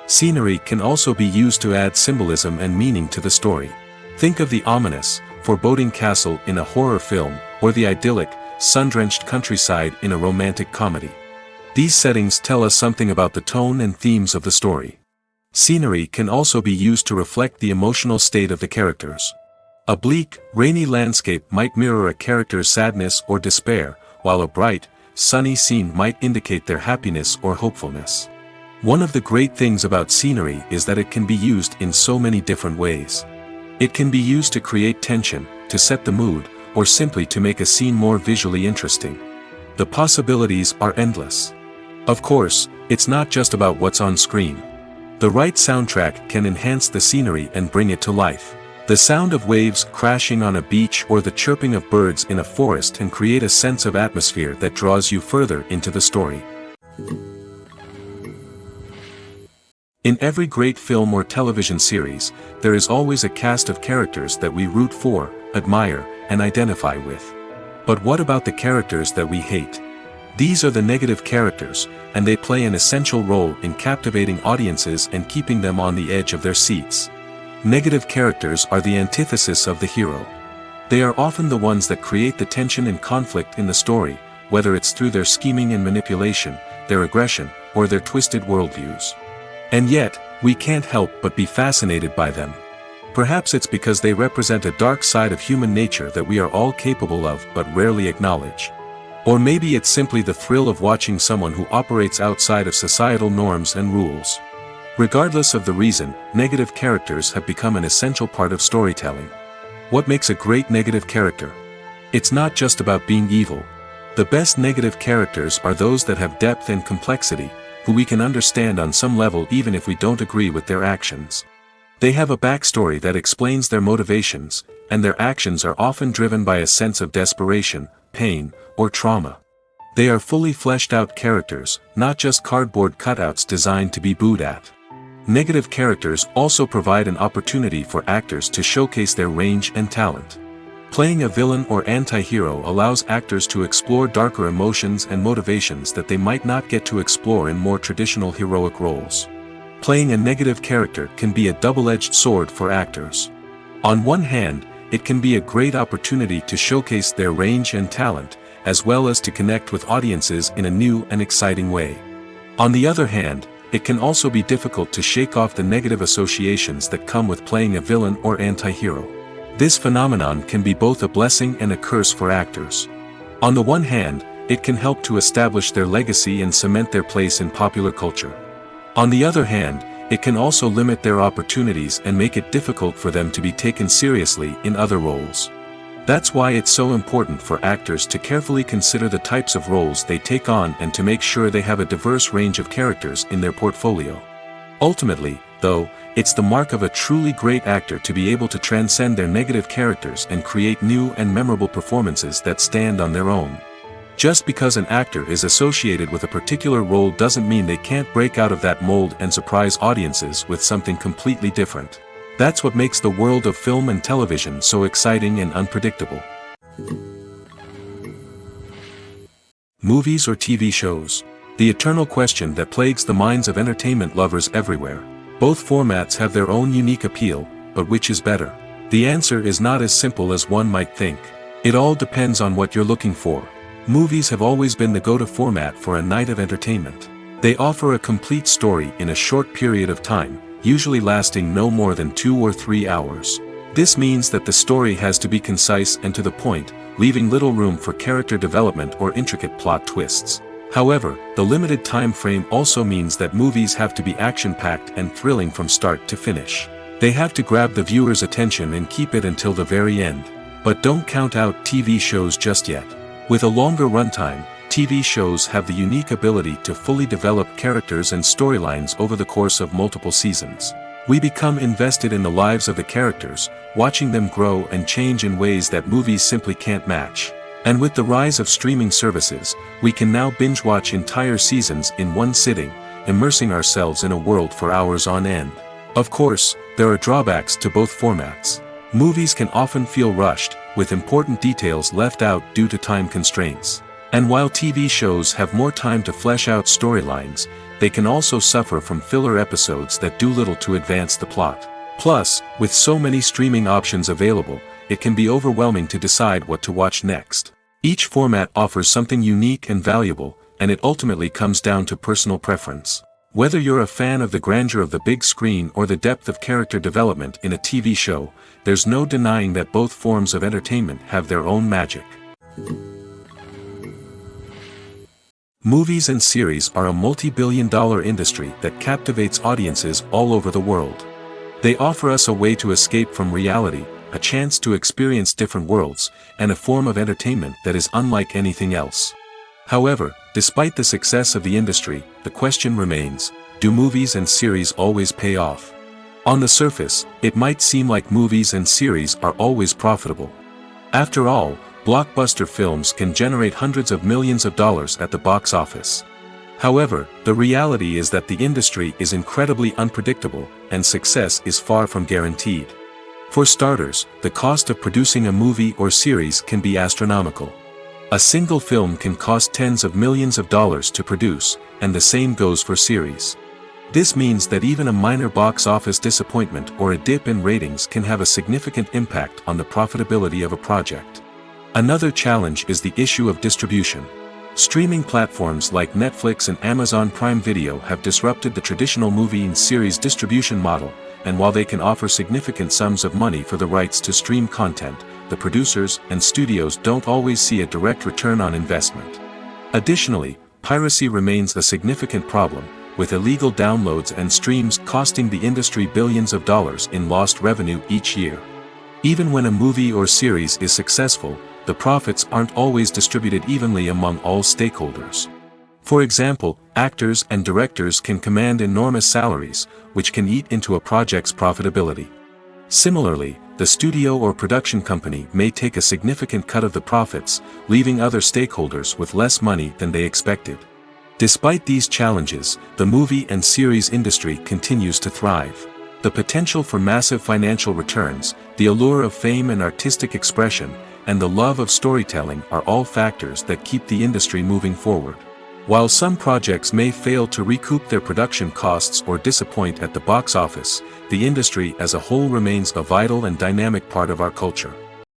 Scenery can also be used to add symbolism and meaning to the story. Think of the ominous, foreboding castle in a horror film, or the idyllic, sun-drenched countryside in a romantic comedy. These settings tell us something about the tone and themes of the story. Scenery can also be used to reflect the emotional state of the characters. A bleak, rainy landscape might mirror a character's sadness or despair, while a bright, sunny scene might indicate their happiness or hopefulness. One of the great things about scenery is that it can be used in so many different ways. It can be used to create tension, to set the mood, or simply to make a scene more visually interesting. The possibilities are endless. Of course, it's not just about what's on screen. The right soundtrack can enhance the scenery and bring it to life. The sound of waves crashing on a beach or the chirping of birds in a forest can create a sense of atmosphere that draws you further into the story. In every great film or television series, there is always a cast of characters that we root for, admire, and identify with. But what about the characters that we hate? These are the negative characters, and they play an essential role in captivating audiences and keeping them on the edge of their seats. Negative characters are the antithesis of the hero. They are often the ones that create the tension and conflict in the story, whether it's through their scheming and manipulation, their aggression, or their twisted worldviews. And yet, we can't help but be fascinated by them. Perhaps it's because they represent a dark side of human nature that we are all capable of but rarely acknowledge. Or maybe it's simply the thrill of watching someone who operates outside of societal norms and rules. Regardless of the reason, negative characters have become an essential part of storytelling. What makes a great negative character? It's not just about being evil. The best negative characters are those that have depth and complexity, who we can understand on some level even if we don't agree with their actions. They have a backstory that explains their motivations, and their actions are often driven by a sense of desperation, pain, or trauma. They are fully fleshed out characters, not just cardboard cutouts designed to be booed at. Negative characters also provide an opportunity for actors to showcase their range and talent. Playing a villain or anti-hero allows actors to explore darker emotions and motivations that they might not get to explore in more traditional heroic roles. Playing a negative character can be a double-edged sword for actors. On one hand, it can be a great opportunity to showcase their range and talent, as well as to connect with audiences in a new and exciting way. On the other hand, it can also be difficult to shake off the negative associations that come with playing a villain or anti-hero. This phenomenon can be both a blessing and a curse for actors. On the one hand, it can help to establish their legacy and cement their place in popular culture. On the other hand, it can also limit their opportunities and make it difficult for them to be taken seriously in other roles. That's why it's so important for actors to carefully consider the types of roles they take on and to make sure they have a diverse range of characters in their portfolio. Ultimately, though, it's the mark of a truly great actor to be able to transcend their negative characters and create new and memorable performances that stand on their own. Just because an actor is associated with a particular role doesn't mean they can't break out of that mold and surprise audiences with something completely different. That's what makes the world of film and television so exciting and unpredictable. Movies or TV shows? The eternal question that plagues the minds of entertainment lovers everywhere. Both formats have their own unique appeal, but which is better? The answer is not as simple as one might think. It all depends on what you're looking for. Movies have always been the go-to format for a night of entertainment. They offer a complete story in a short period of time, usually lasting no more than 2 or 3 hours. This means that the story has to be concise and to the point, leaving little room for character development or intricate plot twists. However, the limited time frame also means that movies have to be action-packed and thrilling from start to finish. They have to grab the viewer's attention and keep it until the very end. But don't count out TV shows just yet. With a longer runtime, TV shows have the unique ability to fully develop characters and storylines over the course of multiple seasons. We become invested in the lives of the characters, watching them grow and change in ways that movies simply can't match. And with the rise of streaming services, we can now binge-watch entire seasons in one sitting, immersing ourselves in a world for hours on end. Of course, there are drawbacks to both formats. Movies can often feel rushed, with important details left out due to time constraints. And while TV shows have more time to flesh out storylines, they can also suffer from filler episodes that do little to advance the plot. Plus, with so many streaming options available, it can be overwhelming to decide what to watch next. Each format offers something unique and valuable, and it ultimately comes down to personal preference. Whether you're a fan of the grandeur of the big screen or the depth of character development in a TV show, there's no denying that both forms of entertainment have their own magic. Movies and series are a multi-billion-dollar industry that captivates audiences all over the world. They offer us a way to escape from reality, a chance to experience different worlds, and a form of entertainment that is unlike anything else. However, despite the success of the industry, the question remains, do movies and series always pay off? On the surface, it might seem like movies and series are always profitable. After all, blockbuster films can generate hundreds of millions of dollars at the box office. However, the reality is that the industry is incredibly unpredictable, and success is far from guaranteed. For starters, the cost of producing a movie or series can be astronomical. A single film can cost tens of millions of dollars to produce, and the same goes for series. This means that even a minor box office disappointment or a dip in ratings can have a significant impact on the profitability of a project. Another challenge is the issue of distribution. Streaming platforms like Netflix and Amazon Prime Video have disrupted the traditional movie and series distribution model, and while they can offer significant sums of money for the rights to stream content, the producers and studios don't always see a direct return on investment. Additionally, piracy remains a significant problem, with illegal downloads and streams costing the industry billions of dollars in lost revenue each year. Even when a movie or series is successful, the profits aren't always distributed evenly among all stakeholders. For example, actors and directors can command enormous salaries, which can eat into a project's profitability. Similarly, the studio or production company may take a significant cut of the profits, leaving other stakeholders with less money than they expected. Despite these challenges, the movie and series industry continues to thrive. The potential for massive financial returns, the allure of fame and artistic expression, and the love of storytelling are all factors that keep the industry moving forward. While some projects may fail to recoup their production costs or disappoint at the box office, the industry as a whole remains a vital and dynamic part of our culture.